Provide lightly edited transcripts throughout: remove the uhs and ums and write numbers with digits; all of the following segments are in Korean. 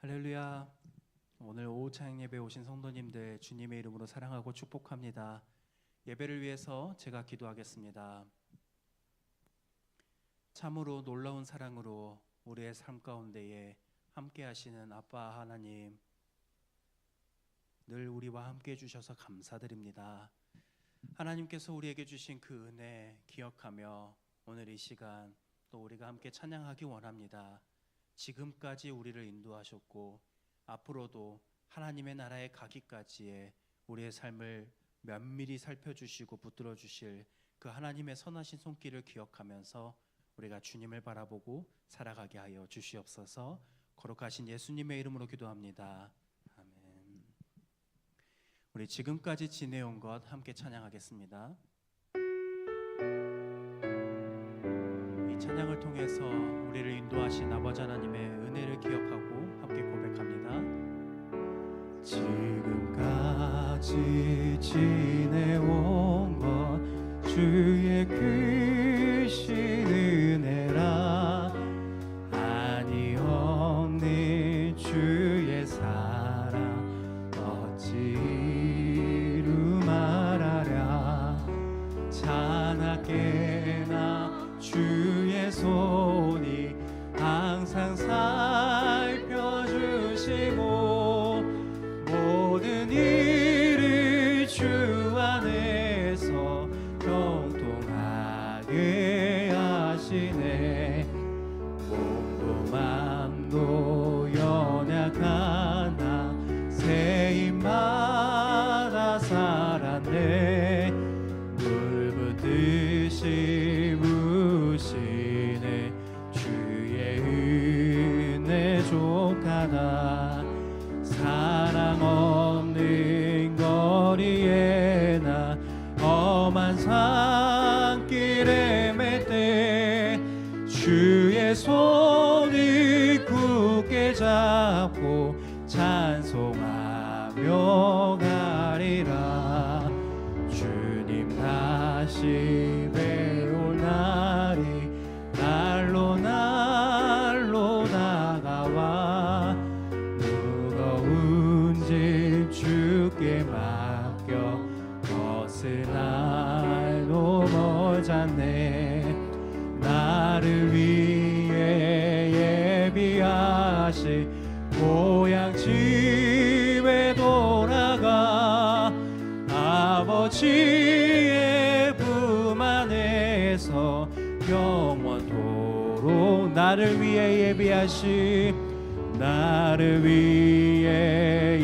할렐루야. 오늘 오후 찬양 예배에 오신 성도님들 주님의 이름으로 사랑하고 축복합니다. 예배를 위해서 제가 기도하겠습니다. 참으로 놀라운 사랑으로 우리의 삶 가운데에 함께 하시는 아빠 하나님, 늘 우리와 함께 해주셔서 감사드립니다. 하나님께서 우리에게 주신 그 은혜 기억하며 오늘 이 시간 또 우리가 함께 찬양하기 원합니다. 지금까지 우리를 인도하셨고 앞으로도 하나님의 나라에 가기까지의 우리의 삶을 면밀히 살펴주시고 붙들어 주실 그 하나님의 선하신 손길을 기억하면서 우리가 주님을 바라보고 살아가게 하여 주시옵소서. 거룩하신 예수님의 이름으로 기도합니다. 아멘. 우리 지금까지 지내온 것 함께 찬양하겠습니다. 이 찬양을 통해서 우리를 인도하신 아버지 하나님의 은혜를 기억하고 함께 고백합니다. 지금까지 지내온 것 주의 크신 은혜라, 한이 없는 주의 사랑 어찌 이루 말하랴. 자나깨나 주의 손이 항상 살펴주시고 모든 일을 주 안에서 형통하게 하시네. 몸도 맘도 연약한 나 새 입마다 살았네. 물 붓듯이 부시네. 주의 은혜 족하다. 사랑 없는 거리에 나 험한 산길에 맬 때 주의 손을 굳게 잡고 찬송하며 가리라. 주님 다시 배울 날이 날로 다가와. 무거운 짐 주께 맡겨 벗을 날도 멀잖네. 나를 위해 예비하시 고향 집에 돌아가. 아버지의 품 안에서 영원토록 나를 위해 예비하시, 나를 위해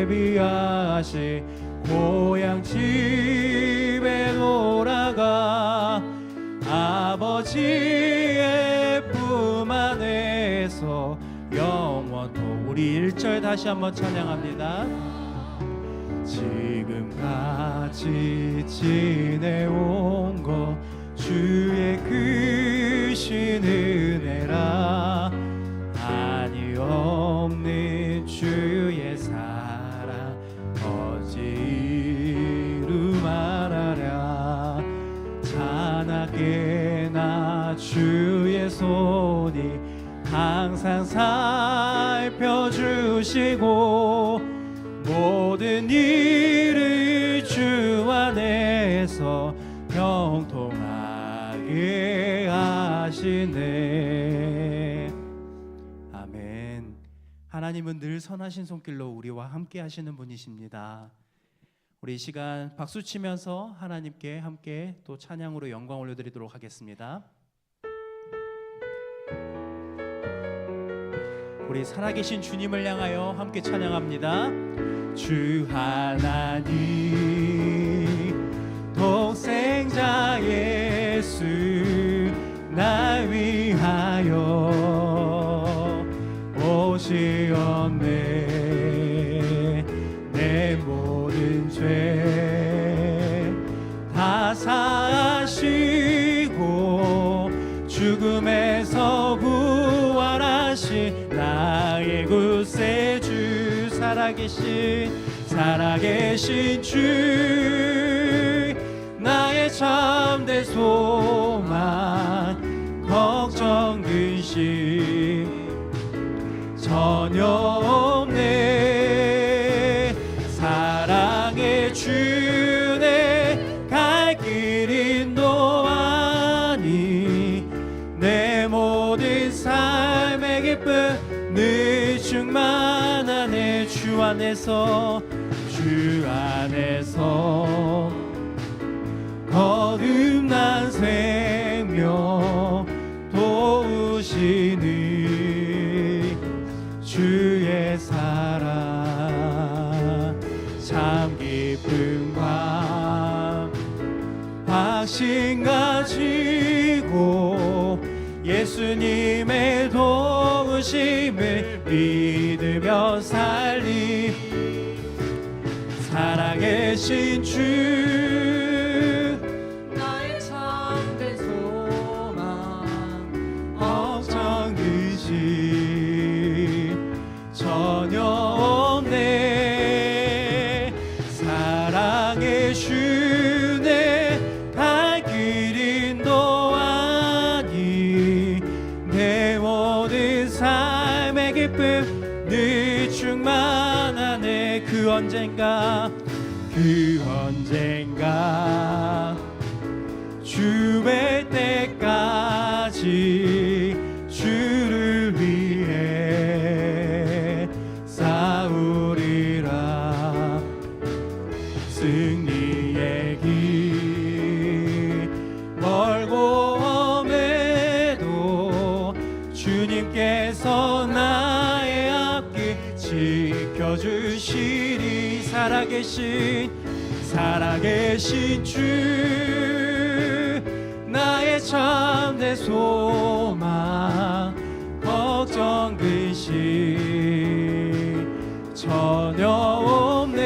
예비하시 고향 집에 돌아가. 아버지의 품 안에서 영원토록. 우리 1절 다시 한번 찬양합니다. 지금까지 지내온 것 주의 크신 은혜라, 한이 없는 주의 사랑 어찌 이루 말하랴. 자나깨나 주의 손이 항상 살펴주시고 모든 일을 주 안에서 형통하게 하시네. 아멘. 하나님은 늘 선하신 손길로 우리와 함께 하시는 분이십니다. 우리 이 시간 박수 치면서 하나님께 함께 또 찬양으로 영광 올려드리도록 하겠습니다. 우리 살아계신 주님을 향하여 함께 찬양합니다. 주 하나님 독생자 예수 날 위하여 오시었네. 내 모든 죄 다 사하시고 죽음에서 부활하신 나의 구세주, 살아계신 주, 나의 참된 소망, 걱정 근심 전혀 안에서 거듭난 생명 도우시는 주의 사랑 참 깊은 밤 확신 가지고 예수님의 도우심을 믿으며 살림 살아계신 주 나의 참된 소망 걱정 의심 전혀 없네 사랑의 주내 갈 길 인도하니 내 모든 삶의 기쁨 늘 충만하네 그 언젠가 주의 때까지 주를 위해 싸우리라 승리의 길 멀고 험해도 주님께서 나의 앞길 지켜주시리 살아계신 주 나의 참된 소망 걱정 근심 전혀 없네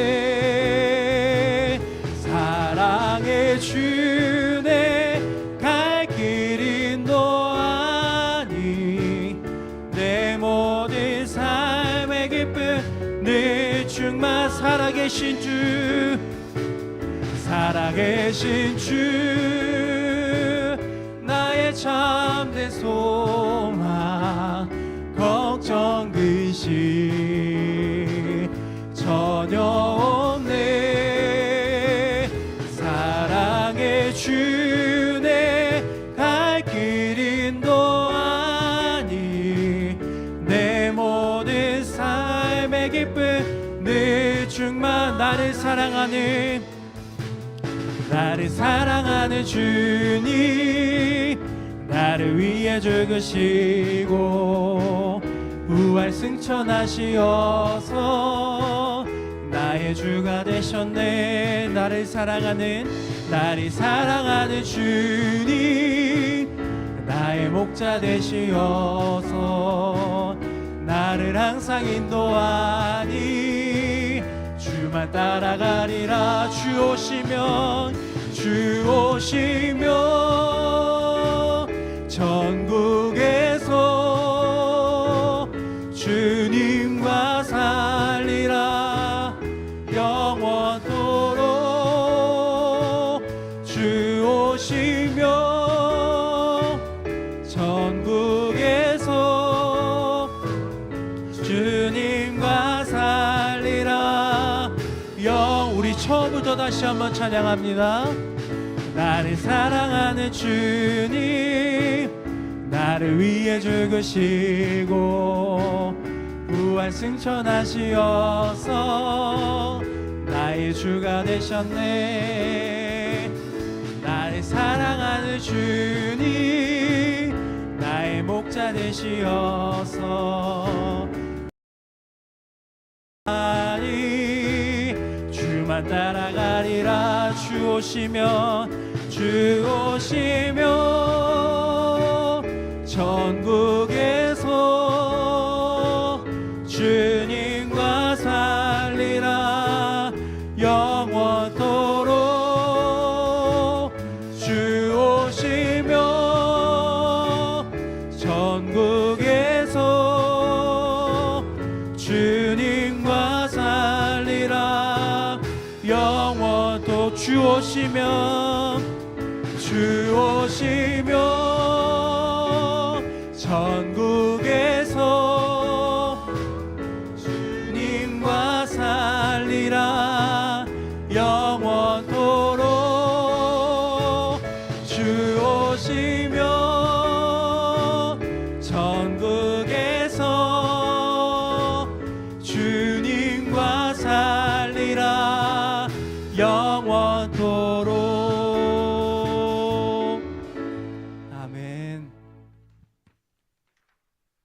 사랑의 주내 갈 길 인도하니 내 모든 삶의 기쁨 늘 충만 살아계신 주 나의 참된 소망 걱정 근심 전혀 없네 사랑의 주내 갈 길 인도하니 내 모든 삶의 기쁨 늘 충만 나를 사랑하는 주님 나를 위해 죽으시고 부활 승천하시어서 나의 주가 되셨네 나를 사랑하는 주님 나의 목자 되시어서 나를 항상 인도하니 주만 따라가리라 주 오시면 전국에서 주님과 살리라 영원토록 주 오시면 전국에서 주님과 살리라 우리 처음부터 다시 한번 찬양합니다. 나를 사랑하는 주님 나를 위해 죽으시고 부활 승천하시어서 나의 주가 되셨네 나를 사랑하는 주님 나의 목자 되시어서 주만 따라가리라 주 오시면 전국에서 주님과 살리라 영원토록 주 오시면 전국에서 주님과 살리라 영원토록 주 오시면 전국에서 주님과 살리라 영원토록 주 오시면 전국에서 주님과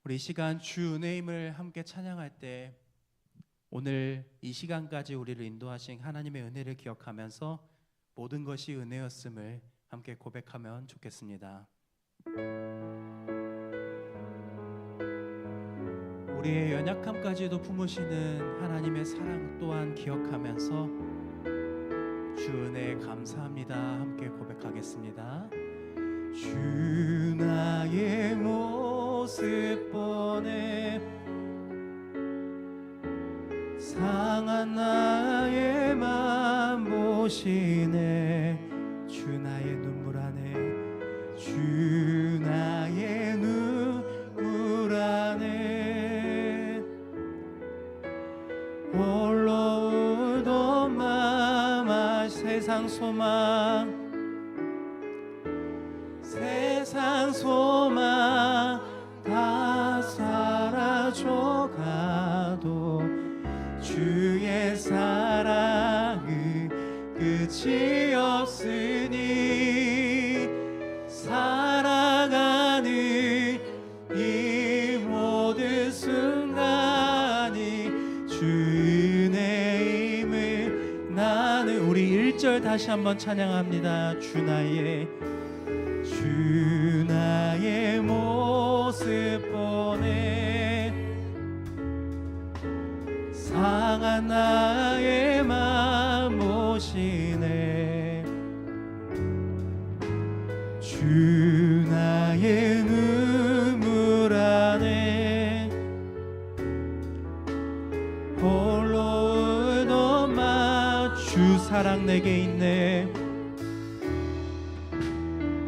우리 이 시간 주 은혜임을 함께 찬양할 때 오늘 이 시간까지 우리를 인도하신 하나님의 은혜를 기억하면서 모든 것이 은혜였음을 함께 고백하면 좋겠습니다. 우리의 연약함까지도 품으시는 하나님의 사랑 또한 기억하면서 주 은혜에 감사합니다 함께 고백하겠습니다. 주 나의 모습 보내 상한 나의 맘 보시네. 주 나의 눈물 안에 주 나의 눈물 안에 홀로 울던 맘아 세상 소망 다 사라져가도 주의 사랑은 끝이 없으니 살아가는 이 모든 순간이 주 은혜임을 나는 우리 1절 다시 한번 찬양합니다. 주 나의 모습 보내 상한 나의 맘 보시네. 주 나의 눈물 안에 홀로 울던 맘 주 사랑 내게 있네.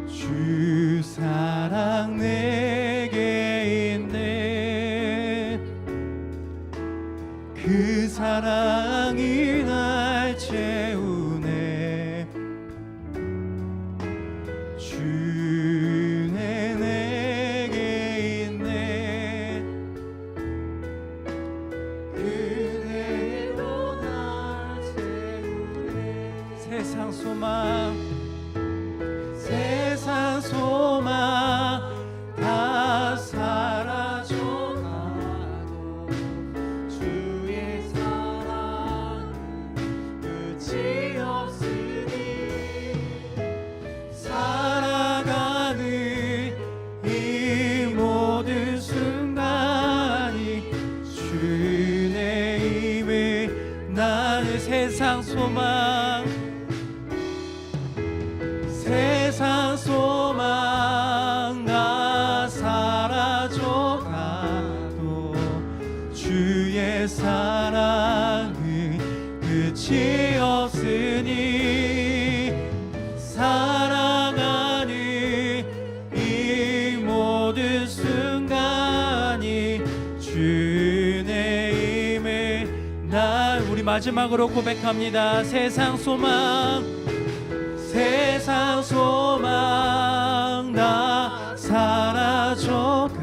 주 사랑 내게 있네. 그 사랑이 날 채우네. 주네 내게 있네. 그대로 날 채우네. 세상 소망 다 사라져가도 주의 사랑은 끝이 없으니 살아가는 이 모든 순간이 주의 힘을 나는 세상 소망 다 사라져가도 주의 사랑은 끝이 없으니 살아가는 이 모든 순간이 주의 힘을 난 우리 마지막으로 고백합니다. 세상 소망 다 사라져가도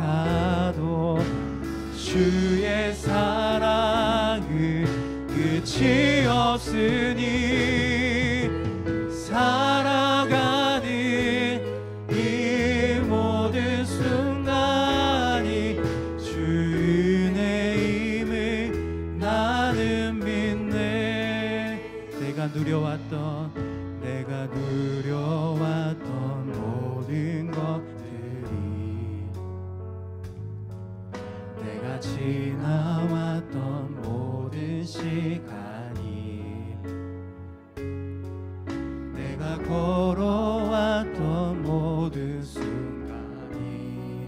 주의 사랑은 끝이 없으니 살아가는 이 모든 순간이 주의 힘을 나는 믿네. 내가 누려왔던 모든 것들이 내가 지나왔던 모든 시간이 내가 걸어왔던 모든 순간이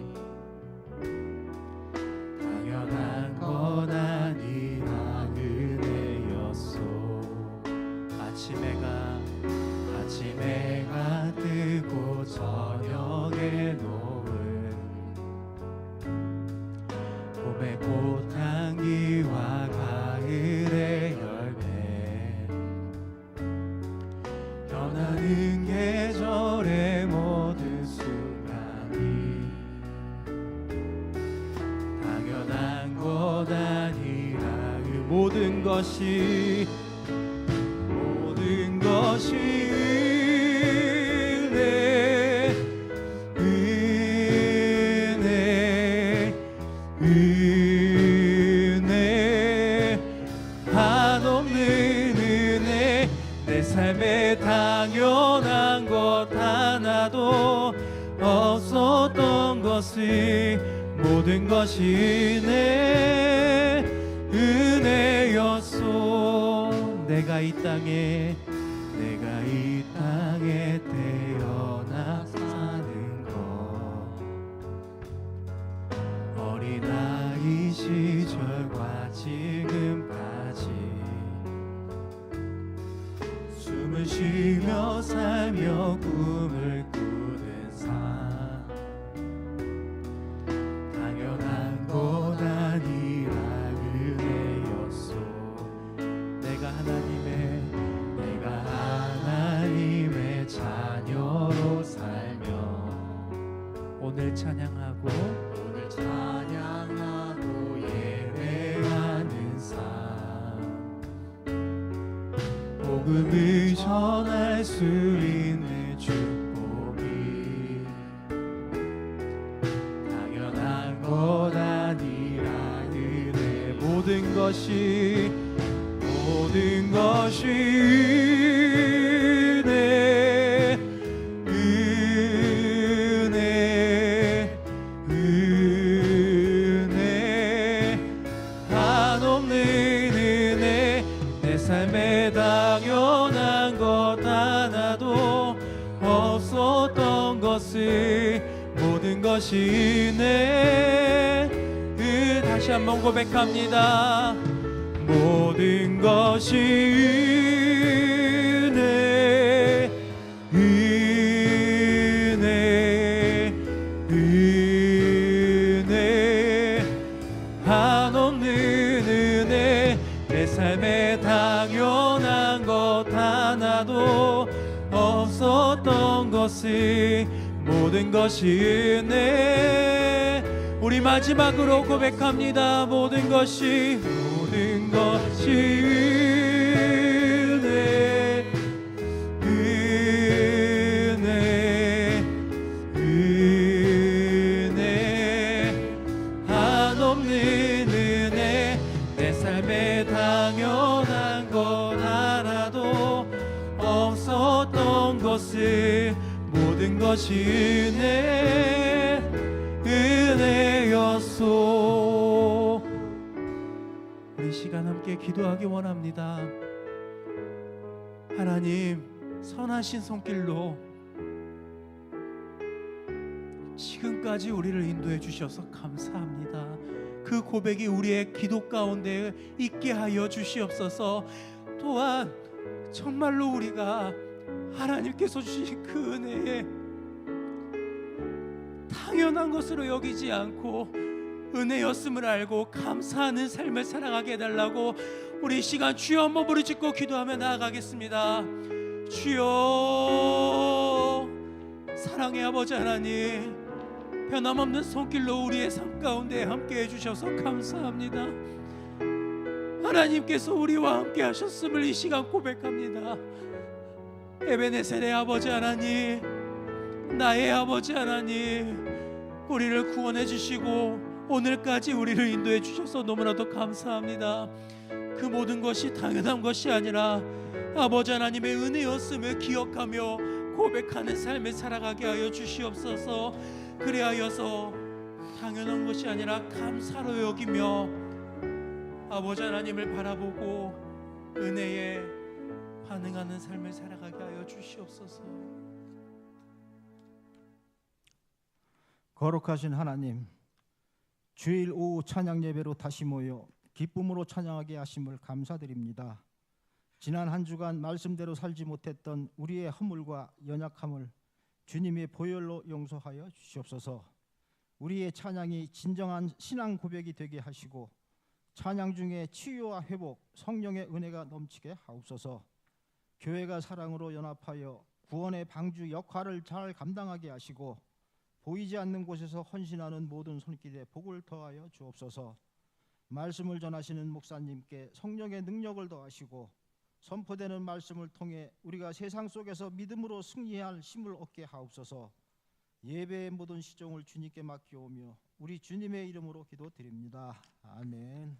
당연한 건 아니라 은혜였소. 아침해가 뜨고 저녁에 놓은 봄의 꽃향기와 가을의 열매 변하는 계절의 모든 순간이 당연한 것 아니라 그 모든 것이 은혜 없었던 것이 모든 것이 내 은혜였소. 내가 이 땅에 태어나 사는 것, 어린아이 시절과 지금까지 숨을 쉬며 살며 꿈을 꾸는 삶, 당연한 것 아니라 은혜였소. 내가 하나님의 자녀로 살며 오늘 찬양하고 예배하는 삶, 복음을 전할 수 있는 축복이 당연한 것 아니라 은혜. 모든 것이 은혜, 한없는 은혜. 내 삶에 당연한 것 하나도 없었던 것을 모든 것이 내 다시 한번 고백합니다. 모든 것이 은혜, 한없는 은혜. 내 삶에 당연한 것 하나도 없었던 것을 모든 것이 은혜. 우리 마지막으로 고백합니다. 모든 것이 은혜, 한없는 은혜. 내 삶에 당연한 것 하나도 없었던 것을 모든 것이 은혜였소. 우리 시간 함께 기도하기 원합니다. 하나님, 선하신 손길로 지금까지 우리를 인도해 주셔서 감사합니다. 그 고백이 우리의 기도 가운데 있게 하여 주시옵소서. 또한 정말로 우리가 하나님께서 주신 그 은혜에 당연한 것으로 여기지 않고 은혜였음을 알고 감사하는 삶을 살아가게 해달라고 우리 시간 주여 한번 부르짖고 기도하며 나아가겠습니다. 주여, 사랑의 아버지 하나님, 변함없는 손길로 우리의 삶 가운데 함께 해주셔서 감사합니다. 하나님께서 우리와 함께 하셨음을 이 시간 고백합니다. 에베네셀의 아버지 하나님, 나의 아버지 하나님, 우리를 구원해 주시고 오늘까지 우리를 인도해 주셔서 너무나도 감사합니다. 그 모든 것이 당연한 것이 아니라 아버지 하나님의 은혜였음을 기억하며 고백하는 삶을 살아가게 하여 주시옵소서. 그리하여서 당연한 것이 아니라 감사로 여기며 아버지 하나님을 바라보고 은혜에 반응하는 삶을 살아가게 하여 주시옵소서. 거룩하신 하나님, 주일 오후 찬양 예배로 다시 모여 기쁨으로 찬양하게 하심을 감사드립니다. 지난 한 주간 말씀대로 살지 못했던 우리의 허물과 연약함을 주님의 보혈로 용서하여 주시옵소서. 우리의 찬양이 진정한 신앙 고백이 되게 하시고 찬양 중에 치유와 회복, 성령의 은혜가 넘치게 하옵소서. 교회가 사랑으로 연합하여 구원의 방주 역할을 잘 감당하게 하시고 보이지 않는 곳에서 헌신하는 모든 손길에 복을 더하여 주옵소서. 말씀을 전하시는 목사님께 성령의 능력을 더하시고 선포되는 말씀을 통해 우리가 세상 속에서 믿음으로 승리할 힘을 얻게 하옵소서. 예배의 모든 시종을 주님께 맡기오며 우리 주님의 이름으로 기도드립니다. 아멘.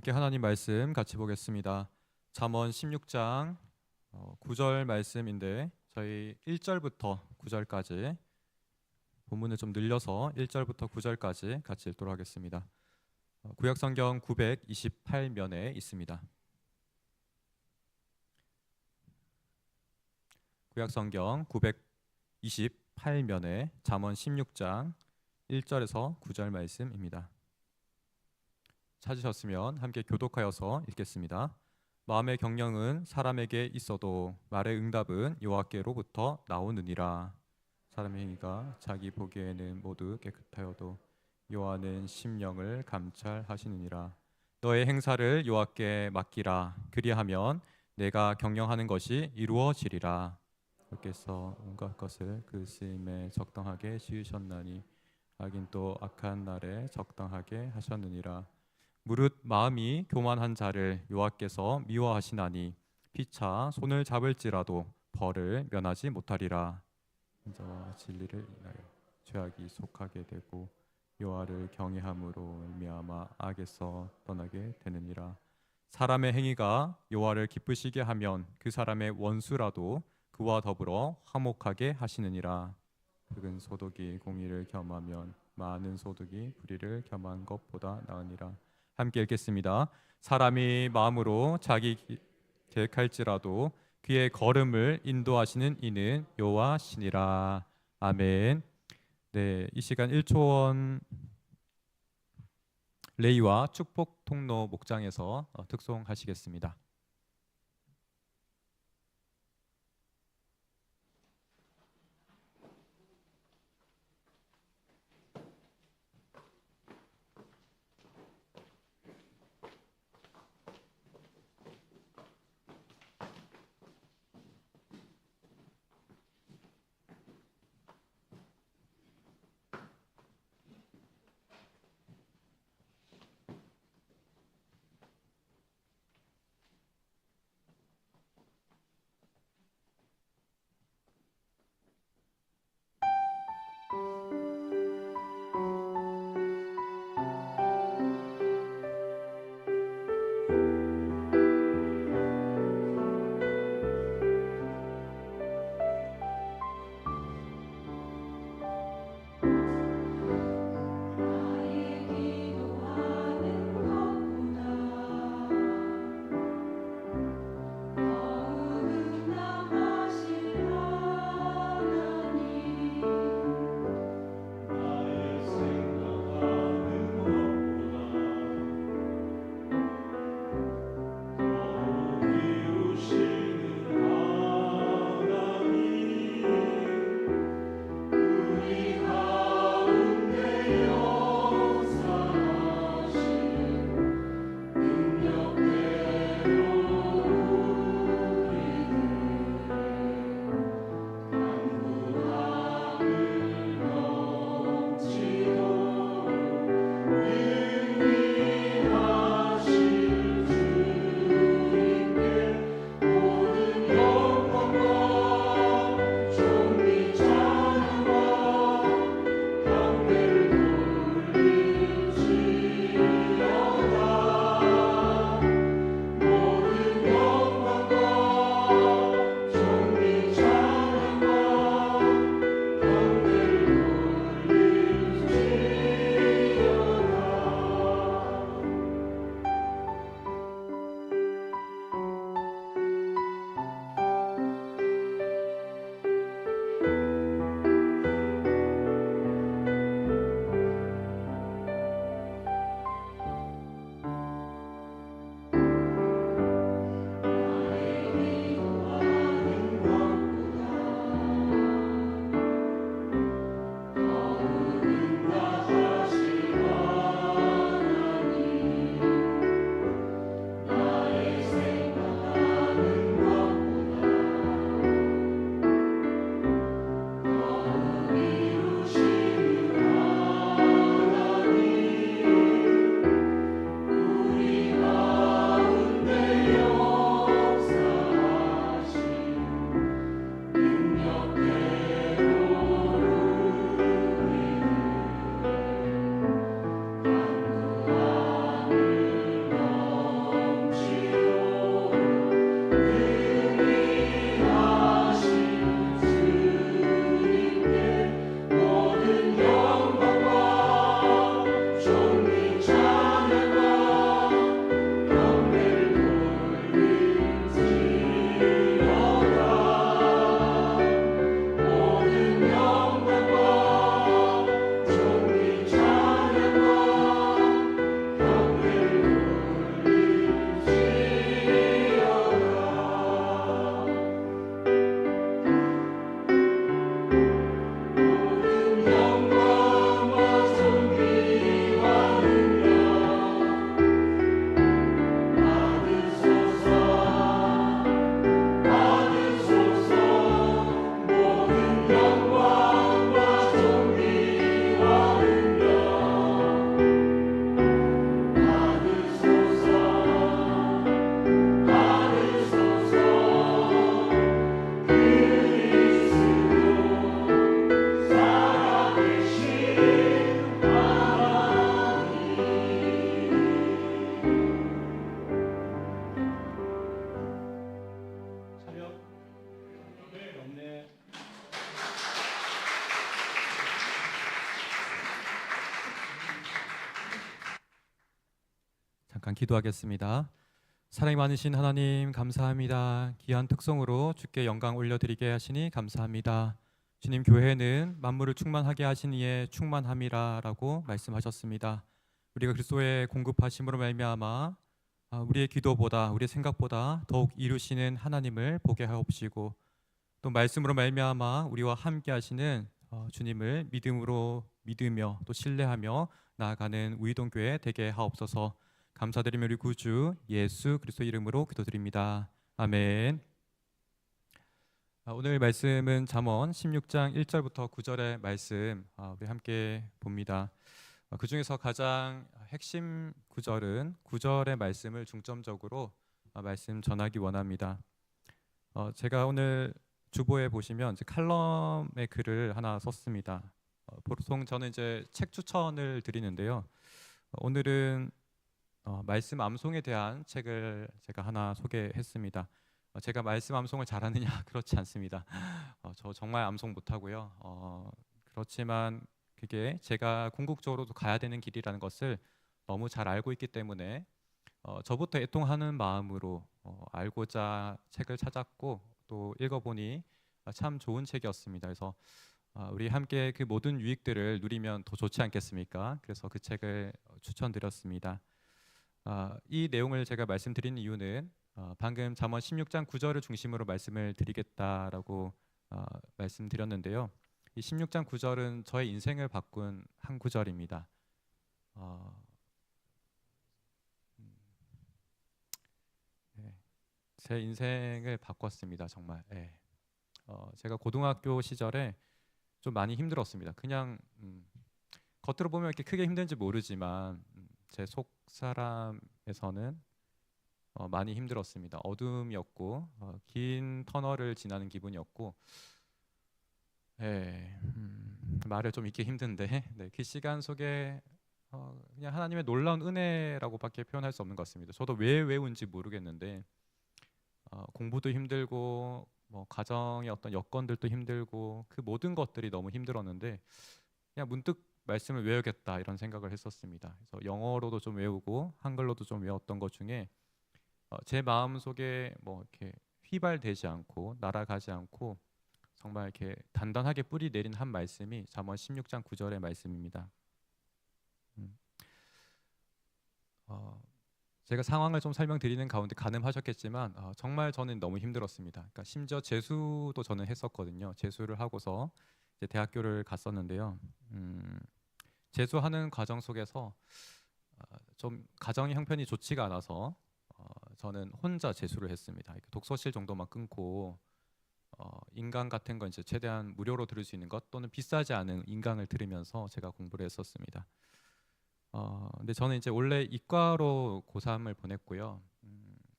함께 하나님 말씀 같이 보겠습니다. 잠언 16장 9절 말씀인데 저희 1절부터 9절까지 본문을 좀 늘려서 1절부터 9절까지 같이 읽도록 하겠습니다. 구약성경 928면에 있습니다. 구약성경 928면에 잠언 16장 1절에서 9절 말씀입니다. 찾으셨으면 함께 교독하여서 읽겠습니다. 마음의 경영은 사람에게 있어도 말의 응답은 여호와께로부터 나오느니라. 사람의 행위가 자기 보기에는 모두 깨끗하여도 여호와는 심령을 감찰하시느니라. 너의 행사를 여호와께 맡기라. 그리하면 내가 경영하는 것이 이루어지리라. 여호와께서 온갖 것을 그 쓰임에 적당하게 지으셨나니 하긴 또 악한 날에 적당하게 하셨느니라. 무릇 마음이 교만한 자를 여호와께서 미워하시나니 피차 손을 잡을지라도 벌을 면하지 못하리라. 인자와 진리를 인하여 죄악이 속하게 되고 여호와를 경외함으로 말미암아 악에서 떠나게 되느니라. 사람의 행위가 여호와를 기쁘시게 하면 그 사람의 원수라도 그와 더불어 화목하게 하시느니라. 흑은 소득이 공의를 겸하면 많은 소득이 불의를 겸한 것보다 나으니라. 함께 읽겠습니다. 사람이 마음으로 자기 계획할지라도 그의 걸음을 인도하시는 이는 여호와시니라. 아멘. 네, 이 시간 1초원 레이와 축복 통로 목장에서 특송하시겠습니다. 잠깐 기도하겠습니다. 사랑이 많으신 하나님 감사합니다. 귀한 특성으로 주께 영광 올려드리게 하시니 감사합니다. 주님, 교회는 만물을 충만하게 하신 이에 충만함이라라고 말씀하셨습니다. 우리가 그리스도의 공급하심으로 말미암아 우리의 기도보다 우리의 생각보다 더욱 이루시는 하나님을 보게 하옵시고, 또 말씀으로 말미암아 우리와 함께 하시는 주님을 믿음으로 믿으며 또 신뢰하며 나아가는 우이동교회 되게 하옵소서. 감사드리며 우리 구주 예수 그리스도 이름으로 기도드립니다. 아멘. 오늘 말씀은 잠언 16장 1절부터 9절의 말씀 우리 함께 봅니다. 그 중에서 가장 핵심 구절은 9절의 말씀을 중점적으로 말씀 전하기 원합니다. 제가 오늘 주보에 보시면 이제 칼럼의 글을 하나 썼습니다. 보통 저는 이제 책 추천을 드리는데요. 오늘은 말씀 암송에 대한 책을 제가 하나 소개했습니다. 제가 말씀 암송을 잘하느냐 그렇지 않습니다. 저 정말 암송 못하고요. 그렇지만 그게 제가 궁극적으로도 가야 되는 길이라는 것을 너무 잘 알고 있기 때문에 저부터 애통하는 마음으로 알고자 책을 찾았고 또 읽어보니 참 좋은 책이었습니다. 그래서 우리 함께 그 모든 유익들을 누리면 더 좋지 않겠습니까? 그래서 그 책을 추천드렸습니다. 이 내용을 제가 말씀드린 이유는 방금 잠언 16장 9절을 중심으로 말씀을 드리겠다라고 말씀드렸는데요. 이 16장 9절은 저의 인생을 바꾼 한 구절입니다. 제 인생을 바꿨습니다. 정말. 제가 고등학교 시절에 좀 많이 힘들었습니다. 그냥 겉으로 보면 이렇게 크게 힘든지 모르지만 제 속 사람에서는 많이 힘들었습니다. 어둠이었고 긴 터널을 지나는 기분이었고, 말을 좀 잊기 힘든데 그 시간 속에 그냥 하나님의 놀라운 은혜라고밖에 표현할 수 없는 것 같습니다. 저도 왜 외운지 모르겠는데 공부도 힘들고 뭐 가정의 어떤 여건들도 힘들고 그 모든 것들이 너무 힘들었는데 그냥 문득 말씀을 외우겠다 이런 생각을 했었습니다. 그래서 영어로도 좀 외우고 한글로도 좀 외웠던 것 중에 제 마음 속에 뭐 이렇게 휘발되지 않고 날아가지 않고 정말 이렇게 단단하게 뿌리 내린 한 말씀이 잠언 16장 9절의 말씀입니다. 제가 상황을 좀 설명드리는 가운데 가늠하셨겠지만 정말 저는 너무 힘들었습니다. 그러니까 심지어 재수도 저는 했었거든요. 재수를 하고서 이제 대학교를 갔었는데요. 재수하는 과정 속에서 좀 가정의 형편이 좋지가 않아서 저는 혼자 재수를 했습니다. 독서실 정도만 끊고 인강 같은 건 이제 최대한 무료로 들을 수 있는 것 또는 비싸지 않은 인강을 들으면서 제가 공부를 했었습니다. 근데 저는 이제 원래 이과로 고3을 보냈고요.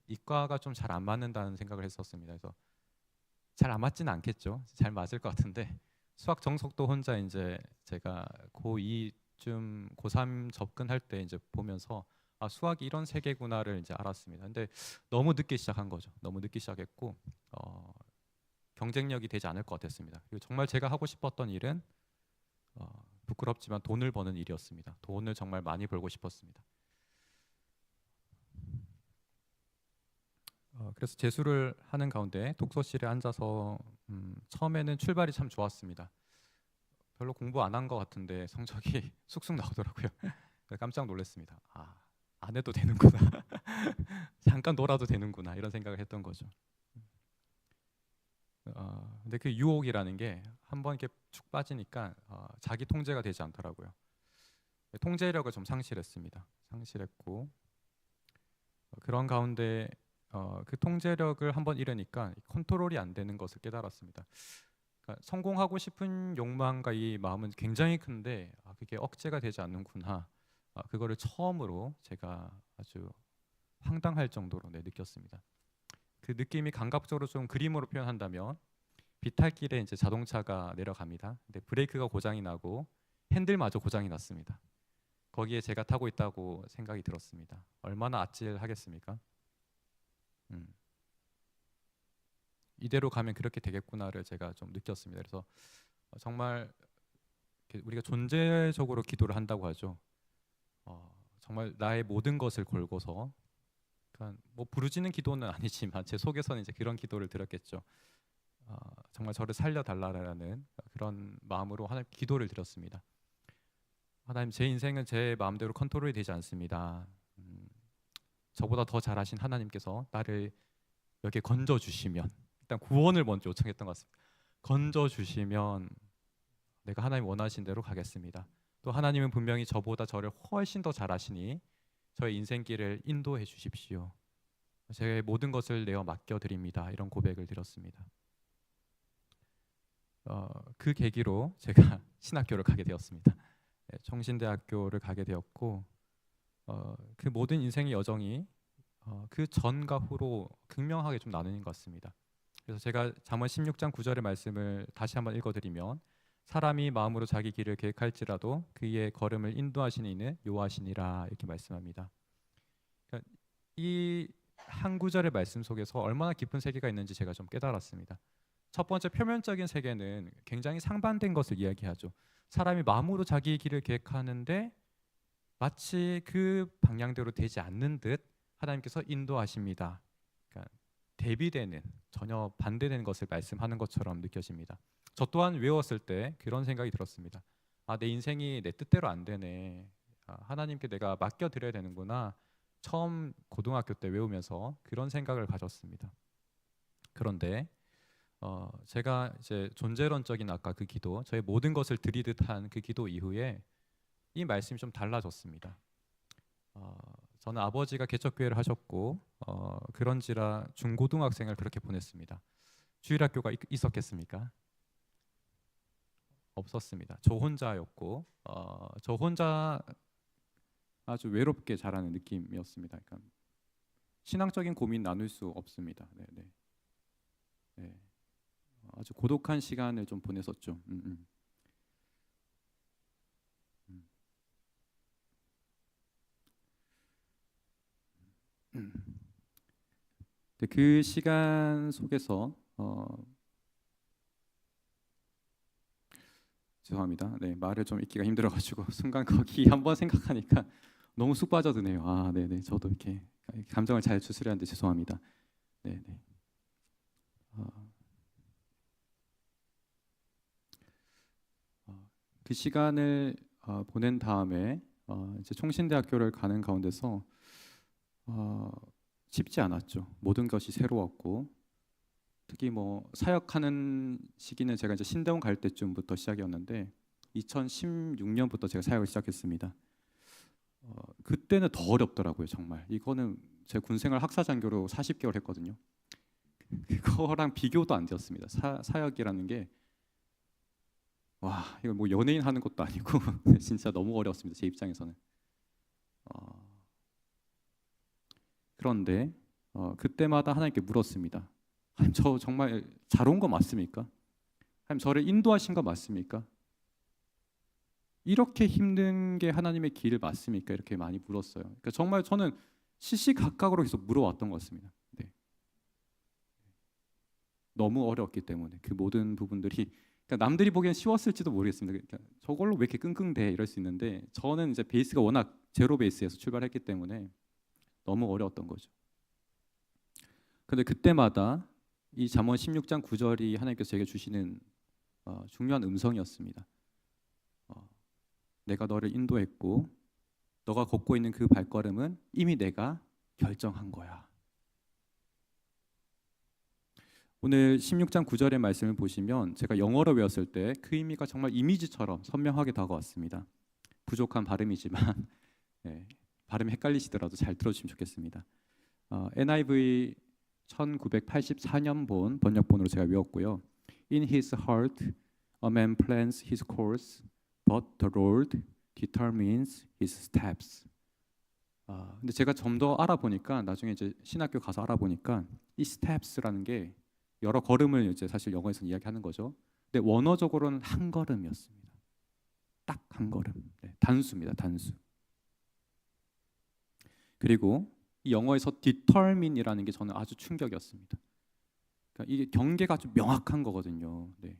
이과가 좀 잘 안 맞는다는 생각을 했었습니다. 그래서 잘 안 맞지는 않겠죠. 잘 맞을 것 같은데 수학 정석도 혼자 이제 제가 고2쯤 고3 접근할 때 이제 보면서 수학이 이런 세계구나를 이제 알았습니다. 근데 너무 늦게 시작한 거죠. 너무 늦게 시작했고 경쟁력이 되지 않을 것 같았습니다. 그리고 정말 제가 하고 싶었던 일은 부끄럽지만 돈을 버는 일이었습니다. 돈을 정말 많이 벌고 싶었습니다. 그래서 재수를 하는 가운데 독서실에 앉아서 처음에는 출발이 참 좋았습니다. 별로 공부 안 한 것 같은데 성적이 쑥쑥 나오더라고요. 깜짝 놀랐습니다. 안 해도 되는구나. 잠깐 놀아도 되는구나 이런 생각을 했던 거죠. 근데 그 유혹이라는 게 한번 이렇게 축 빠지니까 자기 통제가 되지 않더라고요. 통제력을 좀 상실했습니다. 상실했고 그런 가운데 그 통제력을 한번 잃으니까 컨트롤이 안 되는 것을 깨달았습니다. 그러니까 성공하고 싶은 욕망과 이 마음은 굉장히 큰데 그게 억제가 되지 않는구나. 그거를 처음으로 제가 아주 황당할 정도로 느꼈습니다. 그 느낌이 감각적으로 좀 그림으로 표현한다면 비탈길에 이제 자동차가 내려갑니다. 근데 브레이크가 고장이 나고 핸들마저 고장이 났습니다. 거기에 제가 타고 있다고 생각이 들었습니다. 얼마나 아찔하겠습니까? 이대로 가면 그렇게 되겠구나를 제가 좀 느꼈습니다. 그래서 정말 우리가 존재적으로 기도를 한다고 하죠. 정말 나의 모든 것을 걸고서, 그러니까 뭐 부르짖는 기도는 아니지만 제 속에서는 이제 그런 기도를 드렸겠죠. 정말 저를 살려달라라는 그런 마음으로 하나님 기도를 드렸습니다. 하나님, 제 인생은 제 마음대로 컨트롤이 되지 않습니다. 저보다 더 잘하신 하나님께서 나를 여기에 건져 주시면, 일단 구원을 먼저 요청했던 것 같습니다. 건져 주시면 내가 하나님 원하신 대로 가겠습니다. 또 하나님은 분명히 저보다 저를 훨씬 더 잘하시니 저의 인생길을 인도해 주십시오. 제 모든 것을 내어 맡겨 드립니다. 이런 고백을 드렸습니다. 그 계기로 제가 신학교를 가게 되었습니다. 네, 청신대학교를 가게 되었고, 그 모든 인생의 여정이 그 전과 후로 극명하게 좀 나누는 것 같습니다. 그래서 제가 잠언 16장 9절의 말씀을 다시 한번 읽어드리면, 사람이 마음으로 자기 길을 계획할지라도 그의 걸음을 인도하시는 이는 여호와시니라, 이렇게 말씀합니다. 그러니까 이 한 구절의 말씀 속에서 얼마나 깊은 세계가 있는지 제가 좀 깨달았습니다. 첫 번째, 표면적인 세계는 굉장히 상반된 것을 이야기하죠. 사람이 마음으로 자기 길을 계획하는데 마치 그 방향대로 되지 않는 듯 하나님께서 인도하십니다. 그러니까 대비되는, 전혀 반대되는 것을 말씀하는 것처럼 느껴집니다. 저 또한 외웠을 때 그런 생각이 들었습니다. 내 인생이 내 뜻대로 안 되네. 하나님께 내가 맡겨드려야 되는구나. 처음 고등학교 때 외우면서 그런 생각을 가졌습니다. 그런데 제가 이제 존재론적인 아까 그 기도, 저의 모든 것을 드리듯한 그 기도 이후에 이 말씀이 좀 달라졌습니다. 저는 아버지가 개척교회를 하셨고, 그런지라 중고등학생을 그렇게 보냈습니다. 주일학교가 있었겠습니까? 없었습니다. 저 혼자였고, 저 혼자 아주 외롭게 자라는 느낌이었습니다. 그러니까 신앙적인 고민 나눌 수 없습니다. 네. 아주 고독한 시간을 좀 보냈었죠. 그 시간 속에서 죄송합니다. 네, 말을 좀 읽기가 힘들어가지고 순간 거기 한번 생각하니까 너무 쑥 빠져드네요. 네네, 저도 이렇게 감정을 잘 추스려야 하는데 죄송합니다. 네네. 그 시간을 보낸 다음에 이제 총신대학교를 가는 가운데서 쉽지 않았죠. 모든 것이 새로웠고, 특히 뭐 사역하는 시기는 제가 이제 신대원 갈 때쯤부터 시작이었는데 2016년부터 제가 사역을 시작했습니다. 그때는 더 어렵더라고요. 정말 이거는 제 군생활 학사장교로 40개월 했거든요. 그거랑 비교도 안 되었습니다. 사역이라는 게 이거 뭐 연예인 하는 것도 아니고 진짜 너무 어려웠습니다. 제 입장에서는. 그런데 그때마다 하나님께 물었습니다. 하나님, 저 정말 잘 온 거 맞습니까? 하나님, 저를 인도하신 거 맞습니까? 이렇게 힘든 게 하나님의 길 맞습니까? 이렇게 많이 물었어요. 그러니까 정말 저는 시시각각으로 계속 물어왔던 것 같습니다. 네. 너무 어려웠기 때문에 그 모든 부분들이, 그러니까 남들이 보기엔 쉬웠을지도 모르겠습니다. 그러니까 저걸로 왜 이렇게 끙끙대 이럴 수 있는데, 저는 이제 베이스가 워낙 제로 베이스에서 출발했기 때문에 너무 어려웠던 거죠. 근데 그때마다 이 잠언 16장 9절이 하나님께서 제게 주시는 중요한 음성이었습니다. 내가 너를 인도했고 너가 걷고 있는 그 발걸음은 이미 내가 결정한 거야. 오늘 16장 9절의 말씀을 보시면 제가 영어로 외웠을 때 그 의미가 정말 이미지처럼 선명하게 다가왔습니다. 부족한 발음이지만 네, 발음이 헷갈리시더라도 잘 들어주시면 좋겠습니다. NIV 1984년 번역본으로 제가 외웠고요. In his heart a man plans his course, but the Lord determines his steps. 근데 제가 좀 더 알아보니까, 나중에 이제 신학교 가서 알아보니까 이 steps라는 게 여러 걸음을 이제 사실 영어에서는 이야기하는 거죠. 근데 원어적으로는 한 걸음이었습니다. 딱 한 걸음. 네, 단수입니다. 단수. 그리고 이 영어에서 determine이라는 게 저는 아주 충격이었습니다. 그러니까 이게 경계가 아주 명확한 거거든요. 네.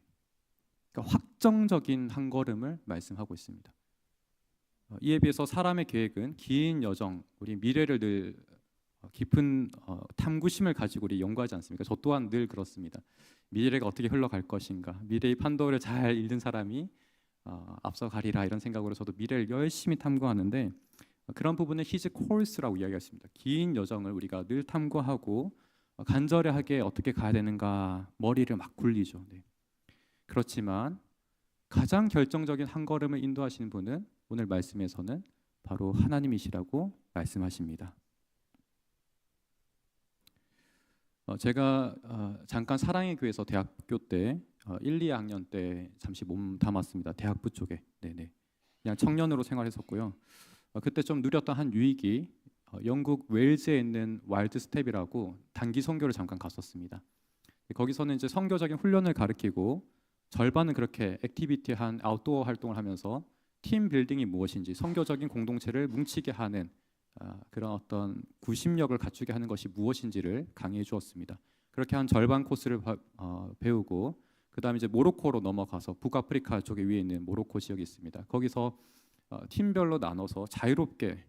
그러니까 확정적인 한 걸음을 말씀하고 있습니다. 이에 비해서 사람의 계획은 긴 여정, 우리 미래를 늘 깊은 탐구심을 가지고 우리 연구하지 않습니까? 저 또한 늘 그렇습니다. 미래가 어떻게 흘러갈 것인가, 미래의 판도를 잘 읽는 사람이 앞서가리라, 이런 생각으로 저도 미래를 열심히 탐구하는데, 그런 부분을 히즈 코스라고 이야기했습니다. 긴 여정을 우리가 늘 탐구하고 간절하게 어떻게 가야 되는가 머리를 막 굴리죠. 네. 그렇지만 가장 결정적인 한 걸음을 인도하시는 분은 오늘 말씀에서는 바로 하나님이시라고 말씀하십니다. 제가 잠깐 사랑의 교회에서 대학교 때 1, 2학년 때 잠시 몸 담았습니다. 대학부 쪽에. 네네. 그냥 청년으로 생활했었고요. 그때 좀 누렸던 한 유익이 영국 웨일즈에 있는 와일드 스텝이라고 단기 선교를 잠깐 갔었습니다. 거기서는 이제 선교적인 훈련을 가르치고 절반은 그렇게 액티비티한 아웃도어 활동을 하면서 팀 빌딩이 무엇인지, 선교적인 공동체를 뭉치게 하는 그런 어떤 구심력을 갖추게 하는 것이 무엇인지를 강의해 주었습니다. 그렇게 한 절반 코스를 배우고 그다음에 이제 모로코로 넘어가서 북아프리카 쪽에 위에 있는 모로코 지역이 있습니다. 거기서 팀별로 나눠서 자유롭게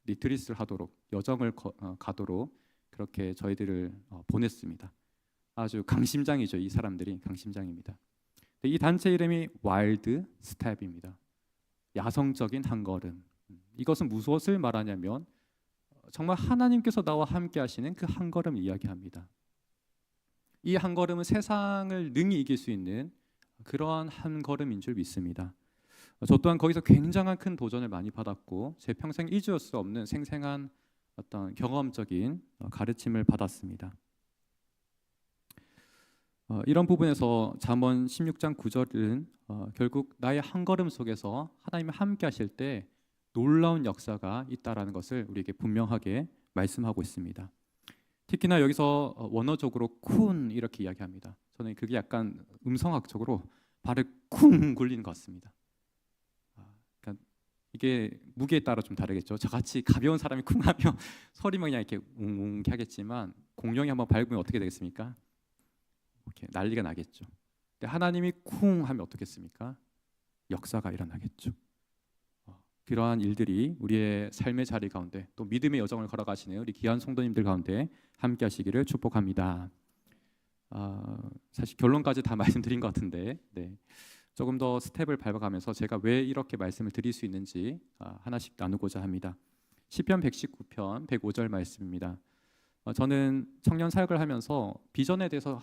리트리스를 하도록, 여정을 가도록 그렇게 저희들을 보냈습니다. 아주 강심장이죠. 이 사람들이 강심장입니다. 이 단체 이름이 와일드 스텝입니다. 야성적인 한 걸음. 이것은 무엇을 말하냐면 정말 하나님께서 나와 함께 하시는 그 한 걸음 이야기합니다. 이 한 걸음은 세상을 능히 이길 수 있는 그러한 한 걸음인 줄 믿습니다. 저 또한 거기서 굉장한 큰 도전을 많이 받았고 제 평생 잊을 수 없는 생생한 어떤 경험적인 가르침을 받았습니다. 이런 부분에서 잠언 16장 9절은 결국 나의 한 걸음 속에서 하나님이 함께 하실 때 놀라운 역사가 있다라는 것을 우리에게 분명하게 말씀하고 있습니다. 특히나 여기서 원어적으로 쿤 이렇게 이야기합니다. 저는 그게 약간 음성학적으로 발을 쿵 굴리는 것 같습니다. 그러니까 이게 무게에 따라 좀 다르겠죠. 저같이 가벼운 사람이 쿵 하면 소리만 그냥 이렇게 웅웅 하겠지만 공룡이 한번 밟으면 어떻게 되겠습니까? 이렇게 난리가 나겠죠. 근데 하나님이 쿵 하면 어떻겠습니까? 역사가 일어나겠죠. 그러한 일들이 우리의 삶의 자리 가운데 또 믿음의 여정을 걸어가시는 우리 귀한 성도님들 가운데 함께 하시기를 축복합니다. 사실 결론까지 다 말씀드린 것 같은데 조금 더 스텝을 밟아가면서 제가 왜 이렇게 말씀을 드릴 수 있는지 하나씩 나누고자 합니다. 시편 119편 105절 말씀입니다. 저는 청년 사역을 하면서 비전에 대해서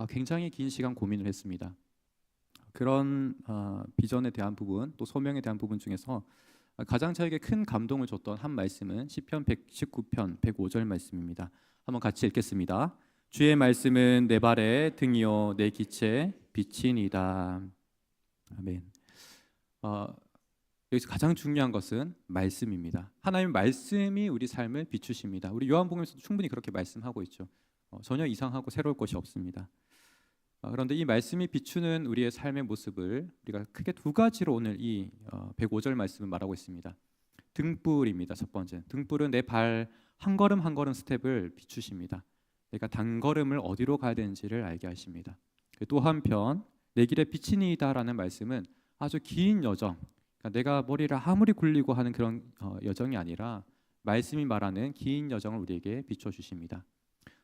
굉장히 긴 시간 고민을 했습니다. 그런 비전에 대한 부분 또 소명에 대한 부분 중에서 가장 저에게 큰 감동을 줬던 한 말씀은 시편 119편 105절 말씀입니다. 한번 같이 읽겠습니다. 주의 말씀은 내 발의 등이요 내 기체의 빛이니이다. 아멘. 여기서 가장 중요한 것은 말씀입니다. 하나님의 말씀이 우리 삶을 비추십니다. 우리 요한복음에서도 충분히 그렇게 말씀하고 있죠. 전혀 이상하고 새로울 것이 없습니다. 그런데 이 말씀이 비추는 우리의 삶의 모습을 우리가 크게 두 가지로 오늘 이 105절 말씀을 말하고 있습니다. 등불입니다. 첫 번째, 등불은 내 발 한 걸음 한 걸음 스텝을 비추십니다. 내가 단걸음을 어디로 가야 되는지를 알게 하십니다. 또 한편 내 길에 빛이니이다라는 말씀은 아주 긴 여정, 그러니까 내가 머리를 아무리 굴리고 하는 그런 여정이 아니라 말씀이 말하는 긴 여정을 우리에게 비춰주십니다.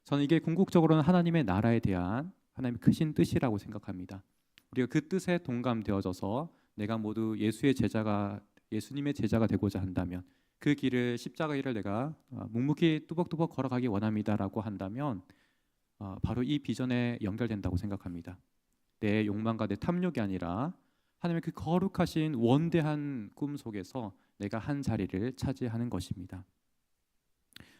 저는 이게 궁극적으로는 하나님의 나라에 대한 하나님의 크신 뜻이라고 생각합니다. 우리가 그 뜻에 동감되어져서 내가 모두 예수님의 제자가 되고자 한다면, 그 길을 십자가 길을 내가 묵묵히 뚜벅뚜벅 걸어가기 원합니다라고 한다면 바로 이 비전에 연결된다고 생각합니다. 내 욕망과 내 탐욕이 아니라 하나님의 그 거룩하신 원대한 꿈 속에서 내가 한 자리를 차지하는 것입니다.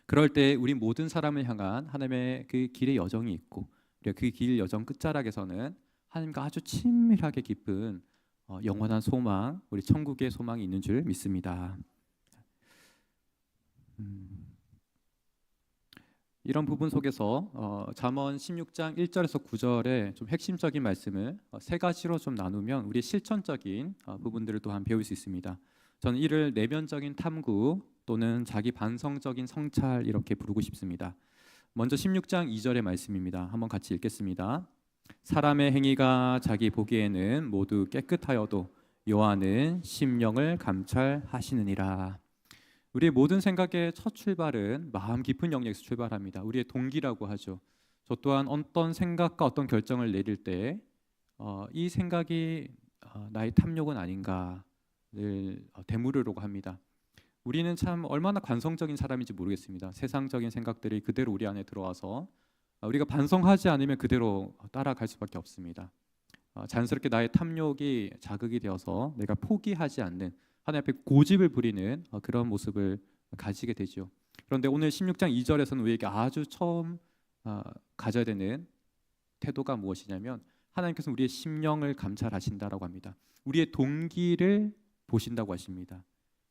그럴 때 우리 모든 사람을 향한 하나님의 그 길의 여정이 있고, 우리가 그 길 여정 끝자락에서는 하나님과 아주 친밀하게 깊은 영원한 소망, 우리 천국의 소망이 있는 줄 믿습니다. 이런 부분 속에서 잠언 16장 1절에서 9절의 좀 핵심적인 말씀을 세 가지로 좀 나누면 우리의 실천적인 부분들을 또한 배울 수 있습니다. 저는 이를 내면적인 탐구 또는 자기 반성적인 성찰 이렇게 부르고 싶습니다. 먼저 16장 2절의 말씀입니다. 한번 같이 읽겠습니다. 사람의 행위가 자기 보기에는 모두 깨끗하여도 여호와는 심령을 감찰하시느니라. 우리의 모든 생각의 첫 출발은 마음 깊은 영역에서 출발합니다. 우리의 동기라고 하죠. 저 또한 어떤 생각과 어떤 결정을 내릴 때 이 생각이 나의 탐욕은 아닌가를 되물으려고 합니다. 우리는 참 얼마나 관성적인 사람인지 모르겠습니다. 세상적인 생각들이 그대로 우리 안에 들어와서 우리가 반성하지 않으면 그대로 따라갈 수밖에 없습니다. 자연스럽게 나의 탐욕이 자극이 되어서 내가 포기하지 않는, 하나님 앞에 고집을 부리는 그런 모습을 가지게 되죠. 그런데 오늘 16장 2절에서는 우리에게 아주 처음 가져야 되는 태도가 무엇이냐면, 하나님께서 우리의 심령을 감찰하신다라고 합니다. 우리의 동기를 보신다고 하십니다.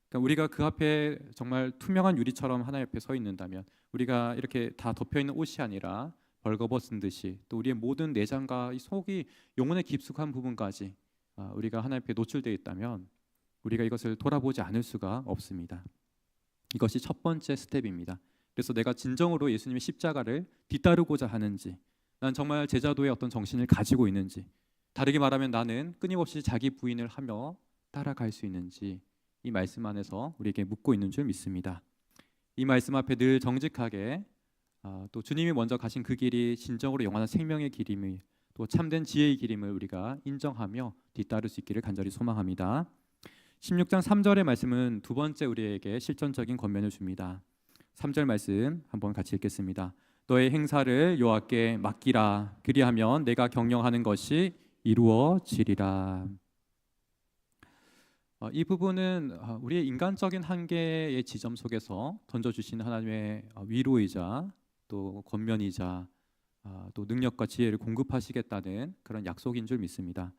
그러니까 우리가 그 앞에 정말 투명한 유리처럼 하나님 앞에 서 있는다면, 우리가 이렇게 다 덮여 있는 옷이 아니라 벌거벗은 듯이 또 우리의 모든 내장과 이 속이 영혼의 깊숙한 부분까지 우리가 하나님 앞에 노출되어 있다면 우리가 이것을 돌아보지 않을 수가 없습니다. 이것이 첫 번째 스텝입니다. 그래서 내가 진정으로 예수님의 십자가를 뒤따르고자 하는지, 난 정말 제자도의 어떤 정신을 가지고 있는지, 다르게 말하면 나는 끊임없이 자기 부인을 하며 따라갈 수 있는지, 이 말씀 안에서 우리에게 묻고 있는 줄 믿습니다. 이 말씀 앞에 늘 정직하게 또 주님이 먼저 가신 그 길이 진정으로 영원한 생명의 길임을, 또 참된 지혜의 길임을 우리가 인정하며 뒤따를 수 있기를 간절히 소망합니다. 16장 3절의 말씀은 두 번째 우리에게 실전적인 권면을 줍니다. 3절 말씀 한번 같이 읽겠습니다. 너의 행사를 여호와께 맡기라. 그리하면 내가 경영하는 것이 이루어지리라. 이 부분은 우리의 인간적인 한계의 지점 속에서 던져주신 하나님의 위로이자 또 권면이자 또 능력과 지혜를 공급하시겠다는 그런 약속인 줄 믿습니다.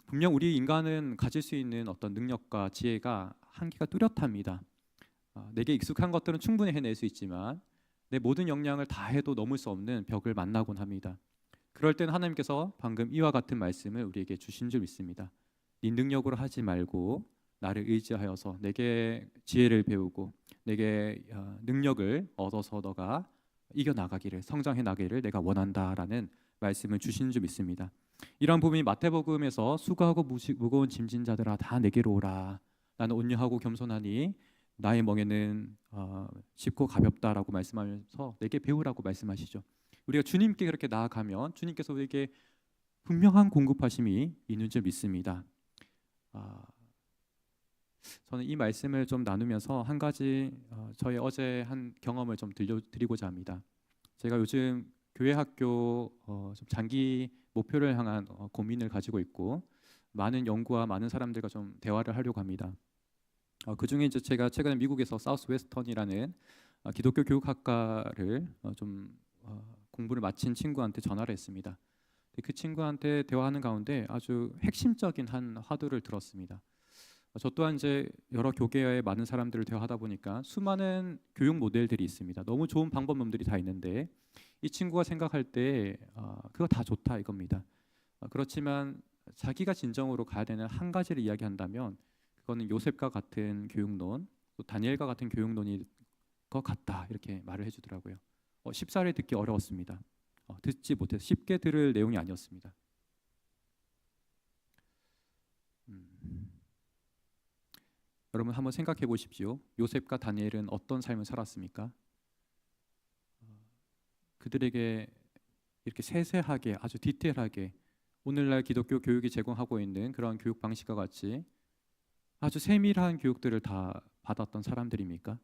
분명 우리 인간은 가질 수 있는 어떤 능력과 지혜가 한계가 뚜렷합니다. 내게 익숙한 것들은 충분히 해낼 수 있지만 내 모든 역량을 다 해도 넘을 수 없는 벽을 만나곤 합니다. 그럴 땐 하나님께서 방금 이와 같은 말씀을 우리에게 주신 줄 믿습니다. 네 능력으로 하지 말고 나를 의지하여서 내게 지혜를 배우고 내게 능력을 얻어서 너가 이겨나가기를, 성장해 나가기를 내가 원한다라는 말씀을 주신 줄 믿습니다. 이런 부분이 마태복음에서 수고하고 무거운 짐진 자들아 다 내게로 오라. 나는 온유하고 겸손하니 나의 멍에는 쉽고 가볍다라고 말씀하면서 내게 배우라고 말씀하시죠. 우리가 주님께 그렇게 나아가면 주님께서 우리에게 분명한 공급하심이 있는 줄 믿습니다. 저는 이 말씀을 좀 나누면서 한 가지 저의 어제 한 경험을 좀 들려드리고자 합니다. 제가 요즘 교회 학교 좀 장기 목표를 향한 고민을 가지고 있고 많은 연구와 많은 사람들과 좀 대화를 하려고 합니다. 그 중에 이제 제가 최근에 미국에서 사우스 웨스턴이라는 기독교 교육학과를 좀 공부를 마친 친구한테 전화를 했습니다. 그 친구한테 대화하는 가운데 아주 핵심적인 한 화두를 들었습니다. 저 또한 이제 여러 교계의 많은 사람들을 대화하다 보니까 수많은 교육 모델들이 있습니다. 너무 좋은 방법론들이 다 있는데 이 친구가 생각할 때 그거 다 좋다 이겁니다. 그렇지만 자기가 진정으로 가야 되는 한 가지를 이야기한다면 그거는 요셉과 같은 교육론, 또 다니엘과 같은 교육론일 것 같다 이렇게 말을 해주더라고요. 쉽사리 듣기 어려웠습니다. 듣지 못해서 쉽게 들을 내용이 아니었습니다. 여러분 한번 생각해 보십시오. 요셉과 다니엘은 어떤 삶을 살았습니까? 그들에게 이렇게 세세하게 아주 디테일하게 오늘날 기독교 교육이 제공하고 있는 그런 교육 방식과 같이 아주 세밀한 교육들을 다 받았던 사람들입니까?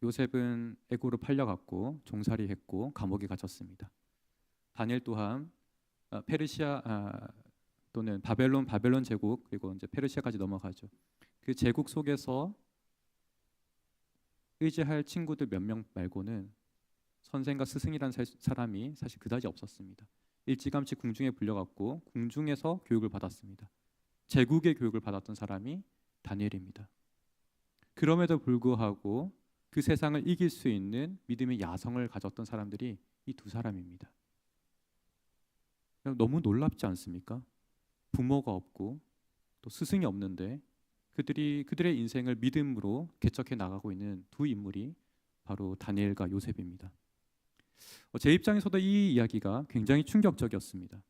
요셉은 애고로 팔려갔고 종살이했고 감옥에 갇혔습니다. 다니엘 또한 페르시아 또는 바벨론 제국 그리고 이제 페르시아까지 넘어가죠. 그 제국 속에서 의지할 친구들 몇 명 말고는 선생과 스승이라는 사람이 사실 그다지 없었습니다. 일찌감치 궁중에 불려갔고 궁중에서 교육을 받았습니다. 제국의 교육을 받았던 사람이 다니엘입니다. 그럼에도 불구하고 그 세상을 이길 수 있는 믿음의 야성을 가졌던 사람들이 이 두 사람입니다. 너무 놀랍지 않습니까? 부모가 없고 또 스승이 없는데 그들의 인생을 믿음으로 개척해 나가고 있는 두 인물이 바로 다니엘과 요셉입니다. 제 입장에서도 이 이야기가 굉장히 충격적이었습니다.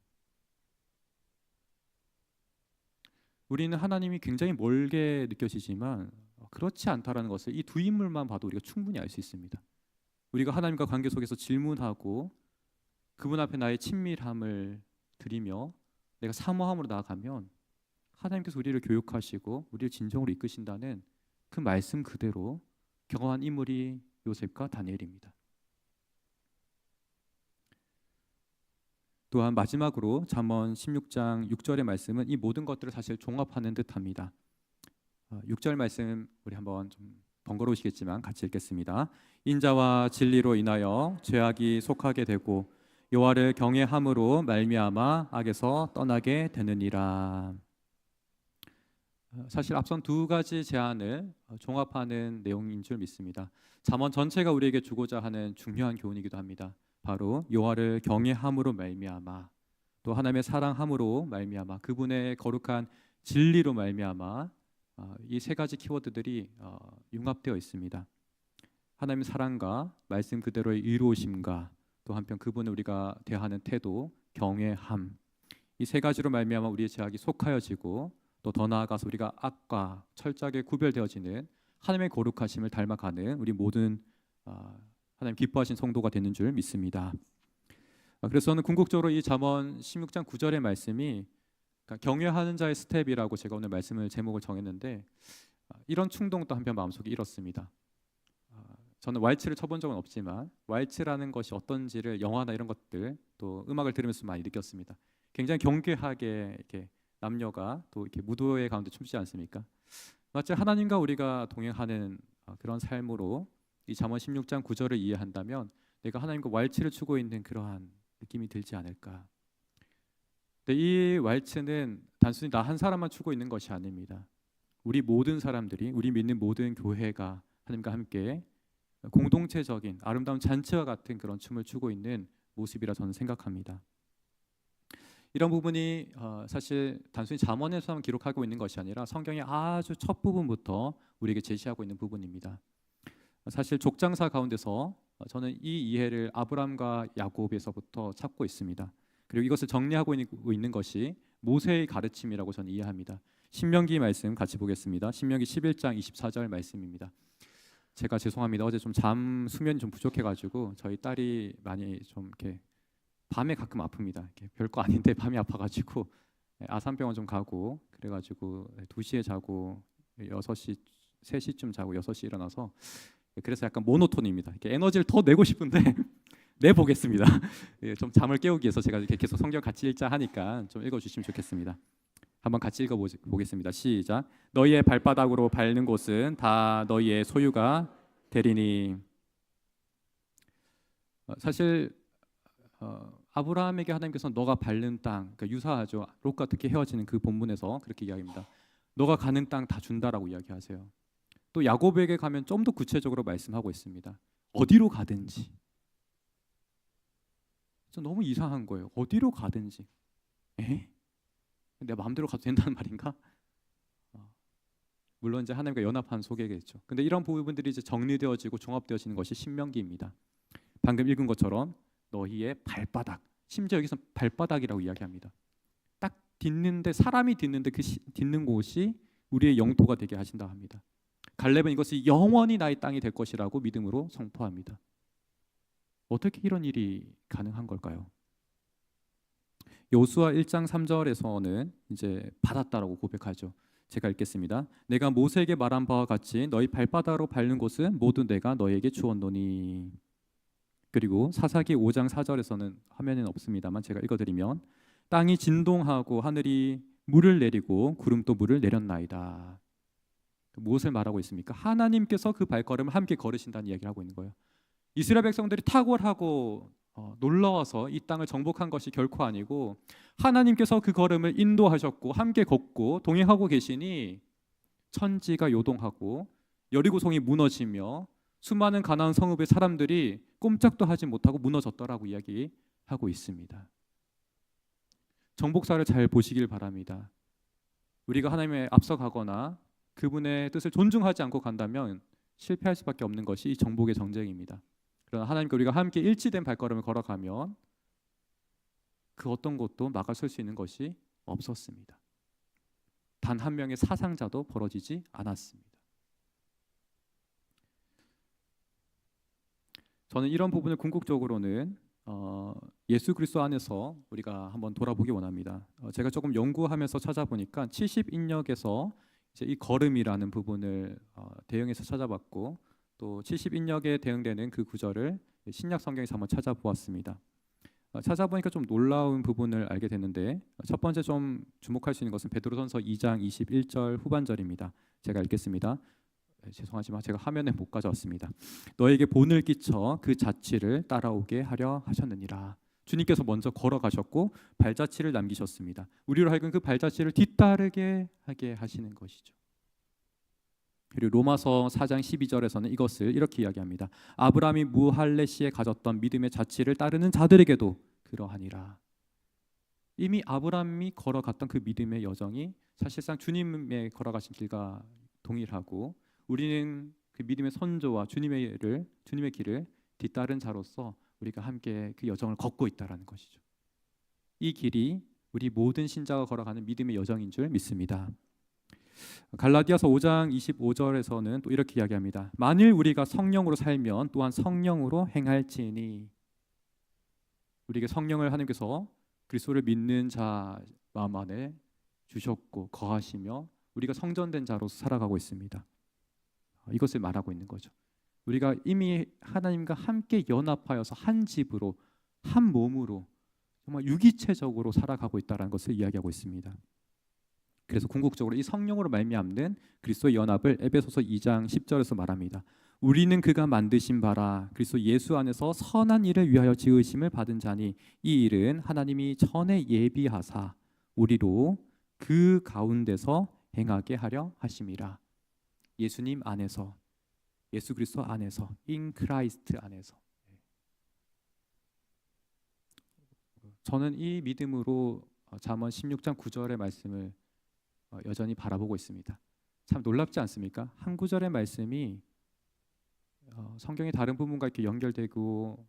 우리는 하나님이 굉장히 멀게 느껴지지만 그렇지 않다라는 것을 이 두 인물만 봐도 우리가 충분히 알 수 있습니다. 우리가 하나님과 관계 속에서 질문하고 그분 앞에 나의 친밀함을 드리며 내가 사모함으로 나아가면 하나님께서 우리를 교육하시고 우리를 진정으로 이끄신다는 그 말씀 그대로 경험한 인물이 요셉과 다니엘입니다. 또한 마지막으로 잠언 16장 6절의 말씀은 이 모든 것들을 사실 종합하는 듯합니다. 6절 말씀 우리 한번 좀 번거로우시겠지만 같이 읽겠습니다. 인자와 진리로 인하여 죄악이 속하게 되고 여호와를 경외함으로 말미암아 악에서 떠나게 되느니라. 사실 앞선 두 가지 제안을 종합하는 내용인 줄 믿습니다. 잠언 전체가 우리에게 주고자 하는 중요한 교훈이기도 합니다. 바로 여호와를 경외함으로 말미암아, 또 하나님의 사랑함으로 말미암아, 그분의 거룩한 진리로 말미암아, 이 세 가지 키워드들이 융합되어 있습니다. 하나님의 사랑과 말씀 그대로의 의로우심과 또 한편 그분을 우리가 대하는 태도, 경외함, 이 세 가지로 말미암아 우리의 죄악이 속하여지고 또 더 나아가서 우리가 악과 철저하게 구별되어지는 하나님의 거룩하심을 닮아가는 우리 모든 하나님 기뻐하신 성도가 되는 줄 믿습니다. 그래서 저는 궁극적으로 이 잠언 16장 9절의 말씀이 경외하는 자의 스텝이라고 제가 오늘 말씀을 제목을 정했는데 이런 충동도 한편 마음속에 일었습니다. 저는 왈츠를 쳐본 적은 없지만 왈츠라는 것이 어떤지를 영화나 이런 것들 또 음악을 들으면서 많이 느꼈습니다. 굉장히 경쾌하게 이렇게 남녀가 또 이렇게 무도회 가운데 춤추지 않습니까? 마치 하나님과 우리가 동행하는 그런 삶으로 이 잠언 16장 9절을 이해한다면 내가 하나님과 왈츠를 추고 있는 그러한 느낌이 들지 않을까. 근데 이 왈츠는 단순히 나 한 사람만 추고 있는 것이 아닙니다. 우리 모든 사람들이, 우리 믿는 모든 교회가 하나님과 함께 공동체적인 아름다운 잔치와 같은 그런 춤을 추고 있는 모습이라 저는 생각합니다. 이런 부분이 사실 단순히 잠언에서만 기록하고 있는 것이 아니라 성경의 아주 첫 부분부터 우리에게 제시하고 있는 부분입니다. 사실 족장사 가운데서 저는 이 이해를 아브람과 야곱에서부터 찾고 있습니다. 그리고 이것을 정리하고 있는 것이 모세의 가르침이라고 저는 이해합니다. 신명기 말씀 같이 보겠습니다. 신명기 11장 24절 말씀입니다. 제가 죄송합니다. 어제 좀 수면이 좀 부족해가지고 저희 딸이 많이 좀 이렇게 밤에 가끔 아픕니다. 이렇게 별거 아닌데 밤이 아파가지고 아산병원 좀 가고 그래가지고 2시에 자고 6시 3시쯤 자고 6시 일어나서 그래서 약간 모노톤입니다. 이렇게 에너지를 더 내고 싶은데 내보겠습니다. 좀 잠을 깨우기 위해서 제가 이렇게 계속 성경 같이 읽자 하니까 좀 읽어주시면 좋겠습니다. 한번 같이 읽어보겠습니다. 시작. 너희의 발바닥으로 밟는 곳은 다 너희의 소유가 되리니. 사실 아브라함에게 하나님께서 너가 밟는 땅, 그러니까 유사하죠. 롯과 특히 헤어지는 그 본문에서 그렇게 이야기합니다. 너가 가는 땅 다 준다라고 이야기하세요. 또 야곱에게 가면 좀 더 구체적으로 말씀하고 있습니다. 어디로 가든지. 너무 이상한 거예요. 어디로 가든지. 내 마음대로 가도 된다는 말인가? 물론 이제 하나님과 연합한 속에겠죠. 근데 이런 부분들이 이제 정리되어지고 종합되어지는 것이 신명기입니다. 방금 읽은 것처럼 너희의 발바닥, 심지어 여기서 발바닥이라고 이야기합니다. 딱 딛는데 사람이 딛는데 그 딛는 곳이 우리의 영토가 되게 하신다 합니다. 갈렙은 이것이 영원히 나의 땅이 될 것이라고 믿음으로 선포합니다. 어떻게 이런 일이 가능한 걸까요? 여호수아 1장 3절에서는 이제 받았다라고 고백하죠. 제가 읽겠습니다. 내가 모세에게 말한 바와 같이 너희 발바닥으로 밟는 곳은 모두 내가 너희에게 주었노니. 그리고 사사기 5장 4절에서는 화면에는 없습니다만 제가 읽어드리면 땅이 진동하고 하늘이 물을 내리고 구름도 물을 내렸나이다. 무엇을 말하고 있습니까? 하나님께서 그 발걸음을 함께 걸으신다는 이야기를 하고 있는 거예요. 이스라엘 백성들이 탁월하고 놀라워서 이 땅을 정복한 것이 결코 아니고 하나님께서 그 걸음을 인도하셨고 함께 걷고 동행하고 계시니 천지가 요동하고 여리고성이 무너지며 수많은 가나안 성읍의 사람들이 꼼짝도 하지 못하고 무너졌더라고 이야기하고 있습니다. 정복사를 잘 보시길 바랍니다. 우리가 하나님에 앞서가거나 그분의 뜻을 존중하지 않고 간다면 실패할 수밖에 없는 것이 이 정복의 정쟁입니다. 그러나 하나님과 우리가 함께 일치된 발걸음을 걸어가면 그 어떤 것도 막아설 수 있는 것이 없었습니다. 단 한 명의 사상자도 벌어지지 않았습니다. 저는 이런 부분을 궁극적으로는 예수 그리스도 안에서 우리가 한번 돌아보기 원합니다. 제가 조금 연구하면서 찾아보니까 70인역에서 이제 이 걸음이라는 부분을 대응해서 찾아봤고, 또 70인역에 대응되는 그 구절을 신약 성경에서 한번 찾아보았습니다. 찾아보니까 좀 놀라운 부분을 알게 됐는데, 첫 번째 좀 주목할 수 있는 것은 베드로전서 2장 21절 후반절입니다. 제가 읽겠습니다. 죄송하지만 제가 화면에 못 가져왔습니다. 너에게 본을 끼쳐 그 자취를 따라오게 하려 하셨느니라. 주님께서 먼저 걸어가셨고 발자취를 남기셨습니다. 우리로 하여금 그 발자취를 뒤따르게 하게 하시는 것이죠. 그리고 로마서 4장 12절에서는 이것을 이렇게 이야기합니다. 아브라함이 무할레 시에 가졌던 믿음의 자취를 따르는 자들에게도 그러하니라. 이미 아브라함이 걸어갔던 그 믿음의 여정이 사실상 주님의 걸어가신 길과 동일하고, 우리는 그 믿음의 선조와 주님의 길을 뒤따른 자로서 우리가 함께 그 여정을 걷고 있다라는 것이죠. 이 길이 우리 모든 신자가 걸어가는 믿음의 여정인 줄 믿습니다. 갈라디아서 5장 25절에서는 또 이렇게 이야기합니다. 만일 우리가 성령으로 살면 또한 성령으로 행할지니. 우리에게 성령을 하나님께서 그리스도를 믿는 자 마음 안에 주셨고 거하시며 우리가 성전된 자로서 살아가고 있습니다. 이것을 말하고 있는 거죠. 우리가 이미 하나님과 함께 연합하여서 한 집으로, 한 몸으로 정말 유기체적으로 살아가고 있다는 것을 이야기하고 있습니다. 그래서 궁극적으로 이 성령으로 말미암는 그리스도의 연합을 에베소서 2장 10절에서 말합니다. 우리는 그가 만드신 바라 그리스도 예수 안에서 선한 일을 위하여 지으심을 받은 자니 이 일은 하나님이 전에 예비하사 우리로 그 가운데서 행하게 하려 하심이라. 예수님 안에서, 예수 그리스도 안에서, in Christ 안에서. 저는 이 믿음으로 잠언 16장 9절의 말씀을 여전히 바라보고 있습니다. 참 놀랍지 않습니까? 한 구절의 말씀이 성경의 다른 부분과 이렇게 연결되고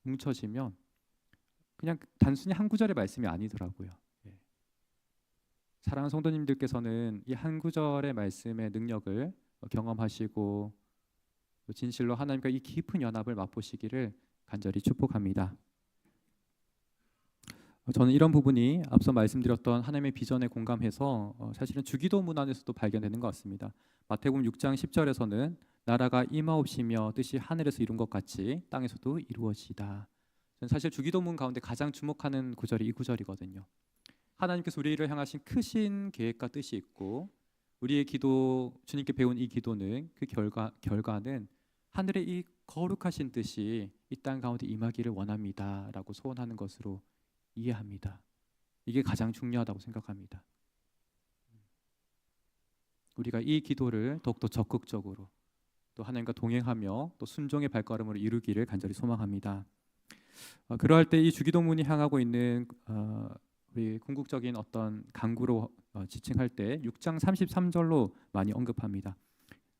뭉쳐지면 그냥 단순히 한 구절의 말씀이 아니더라고요. 사랑하는 성도님들께서는 이 한 구절의 말씀의 능력을 경험하시고 진실로 하나님과 이 깊은 연합을 맛보시기를 간절히 축복합니다. 저는 이런 부분이 앞서 말씀드렸던 하나님의 비전에 공감해서 사실은 주기도문 안에서도 발견되는 것 같습니다. 마태복음 6장 10절에서는 나라가 임하옵시며 뜻이 하늘에서 이룬 것 같이 땅에서도 이루어지다. 저는 사실 주기도문 가운데 가장 주목하는 구절이 이 구절이거든요. 하나님께서 우리를 향하신 크신 계획과 뜻이 있고, 우리의 기도, 주님께 배운 이 기도는 그 결과는 하늘의 이 거룩하신 뜻이 이 땅 가운데 임하기를 원합니다라고 소원하는 것으로 이해합니다. 이게 가장 중요하다고 생각합니다. 우리가 이 기도를 더욱더 적극적으로 또 하나님과 동행하며 또 순종의 발걸음으로 이루기를 간절히 소망합니다. 그러할 때 이 주기도문이 향하고 있는 우리 궁극적인 어떤 강구로 지칭할 때 6장 33절로 많이 언급합니다.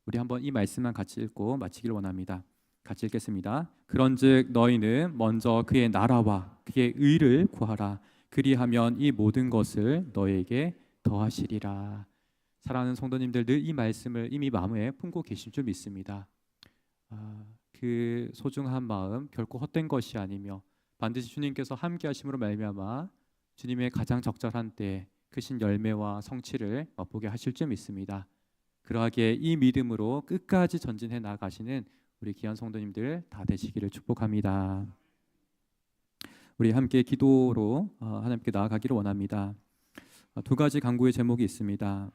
우리 한번 이 말씀만 같이 읽고 마치길 원합니다. 같이 읽겠습니다. 그런즉 너희는 먼저 그의 나라와 그의 의를 구하라. 그리하면 이 모든 것을 너에게 더하시리라. 사랑하는 성도님들, 늘 이 말씀을 이미 마음에 품고 계실 줄 믿습니다. 그 소중한 마음 결코 헛된 것이 아니며 반드시 주님께서 함께 하심으로 말미암아 주님의 가장 적절한 때에 크신 열매와 성취를 맛보게 하실 줄 믿습니다. 그러하기에 이 믿음으로 끝까지 전진해 나가시는 우리 귀한 성도님들 다 되시기를 축복합니다. 우리 함께 기도로 하나님께 나아가기를 원합니다. 두 가지 간구의 제목이 있습니다.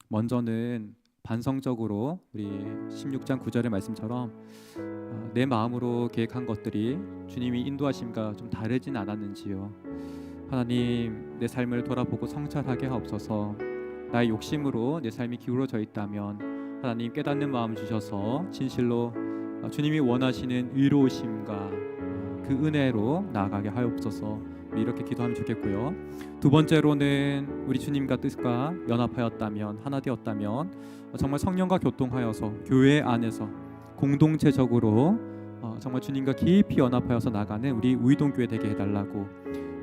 먼저는 반성적으로 우리 16장 9절의 말씀처럼 내 마음으로 계획한 것들이 주님이 인도하심과 좀 다르진 않았는지요. 하나님, 내 삶을 돌아보고 성찰하게 하옵소서. 나의 욕심으로 내 삶이 기울어져 있다면 하나님 깨닫는 마음 주셔서 진실로 주님이 원하시는 의로우심과 그 은혜로 나아가게 하옵소서. 이렇게 기도하면 좋겠고요. 두 번째로는 우리 주님과 뜻과 연합하였다면, 하나 되었다면 정말 성령과 교통하여서 교회 안에서 공동체적으로 정말 주님과 깊이 연합하여서 나가는 우리 우이동교회 되게 해달라고,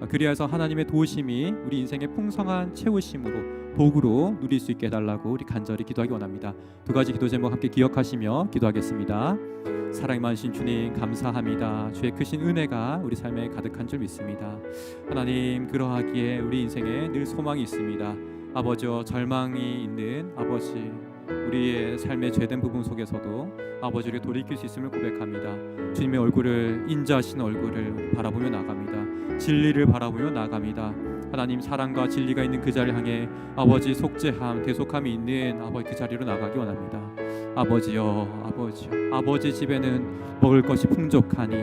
그리하여서 하나님의 도우심이 우리 인생의 풍성한 채우심으로 복으로 누릴 수 있게 해달라고 우리 간절히 기도하기 원합니다. 두 가지 기도 제목 함께 기억하시며 기도하겠습니다. 사랑이 많으신 주님 감사합니다. 주의 크신 은혜가 우리 삶에 가득한 줄 믿습니다. 하나님, 그러하기에 우리 인생에 늘 소망이 있습니다. 아버지여, 절망이 있는 아버지, 우리의 삶의 죄된 부분 속에서도 아버지를 돌이킬 수 있음을 고백합니다. 주님의 얼굴을, 인자하신 얼굴을 바라보며 나갑니다. 진리를 바라보며 나갑니다. 하나님, 사랑과 진리가 있는 그 자리를 향해 아버지 속죄함, 대속함이 있는 아버지 그 자리로 나가기 원합니다. 아버지여, 아버지 집에는 먹을 것이 풍족하니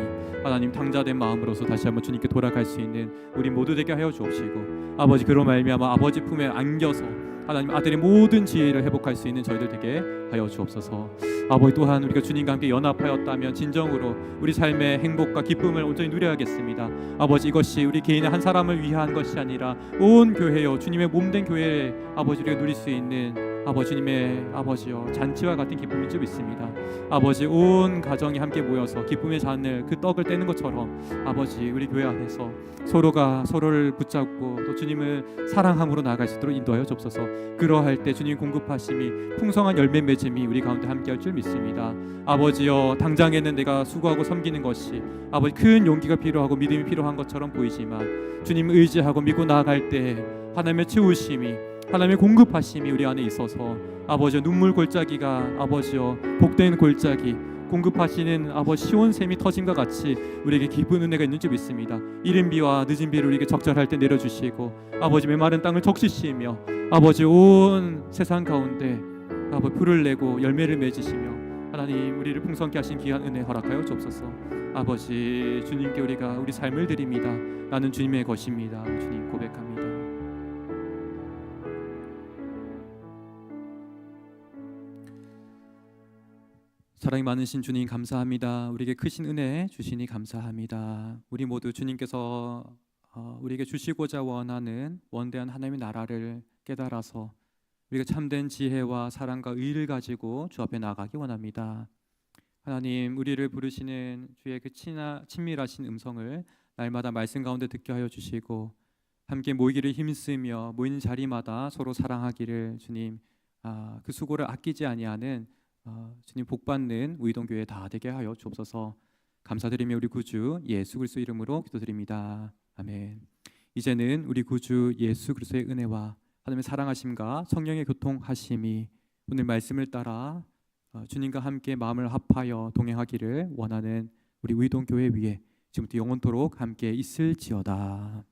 하나님, 당자된 마음으로서 다시 한번 주님께 돌아갈 수 있는 우리 모두 되게 하여 주옵시고, 아버지 그로 말미암아 아버지 품에 안겨서 하나님 아들의 모든 지혜를 회복할 수 있는 저희들 되게 하여 주옵소서. 아버지, 또한 우리가 주님과 함께 연합하였다면 진정으로 우리 삶의 행복과 기쁨을 온전히 누려야겠습니다. 아버지, 이것이 우리 개인의 한 사람을 위한 것이 아니라 온 교회요, 주님의 몸된 교회에 아버지 우리가 누릴 수 있는 아버지 주님의 아버지요 잔치와 같은 기쁨인 줄 믿습니다. 아버지, 온 가정이 함께 모여서 기쁨의 잔을, 그 떡을 떼는 것처럼 아버지 우리 교회 안에서 서로가 서로를 붙잡고 또 주님을 사랑함으로 나아갈 수 있도록 인도하여 주옵소서. 그러할 때 주님 공급하심이 풍성한 열매 맺음이 우리 가운데 함께할 줄 믿습니다. 아버지여, 당장에는 내가 수고하고 섬기는 것이 아버지 큰 용기가 필요하고 믿음이 필요한 것처럼 보이지만 주님 의지하고 믿고 나아갈 때 하나님의 채우심이, 하나님의 공급하심이 우리 안에 있어서 아버지여, 눈물 골짜기가 아버지여 복된 골짜기, 공급하시는 아버지 시온샘이 터짐과 같이 우리에게 깊은 은혜가 있는 줄 믿습니다. 이른 비와 늦은 비를 우리에게 적절할 때 내려주시고 아버지 메마른 땅을 적시시며 아버지 온 세상 가운데 아버지 풀을 내고 열매를 맺으시며 하나님 우리를 풍성케 하신 귀한 은혜 허락하여 주옵소서. 아버지, 주님께 우리가 우리 삶을 드립니다. 나는 주님의 것입니다. 주님 고백합니다. 사랑이 많으신 주님 감사합니다. 우리에게 크신 은혜 주시니 감사합니다. 우리 모두 주님께서 우리에게 주시고자 원하는 원대한 하나님의 나라를 깨달아서 우리가 참된 지혜와 사랑과 의를 가지고 주 앞에 나가기 원합니다. 하나님, 우리를 부르시는 주의 그 친밀하신 음성을 날마다 말씀 가운데 듣게 하여 주시고 함께 모이기를 힘쓰며 모이는 자리마다 서로 사랑하기를 주님 그 수고를 아끼지 아니하는 주님 복받는 우이동교회 다 되게 하여 주옵소서. 감사드리며 우리 구주 예수 그리스도 이름으로 기도드립니다. 아멘. 이제는 우리 구주 예수 그리스도의 은혜와 하나님의 사랑하심과 성령의 교통하심이 오늘 말씀을 따라 주님과 함께 마음을 합하여 동행하기를 원하는 우리 우이동교회 위에 지금부터 영원토록 함께 있을지어다.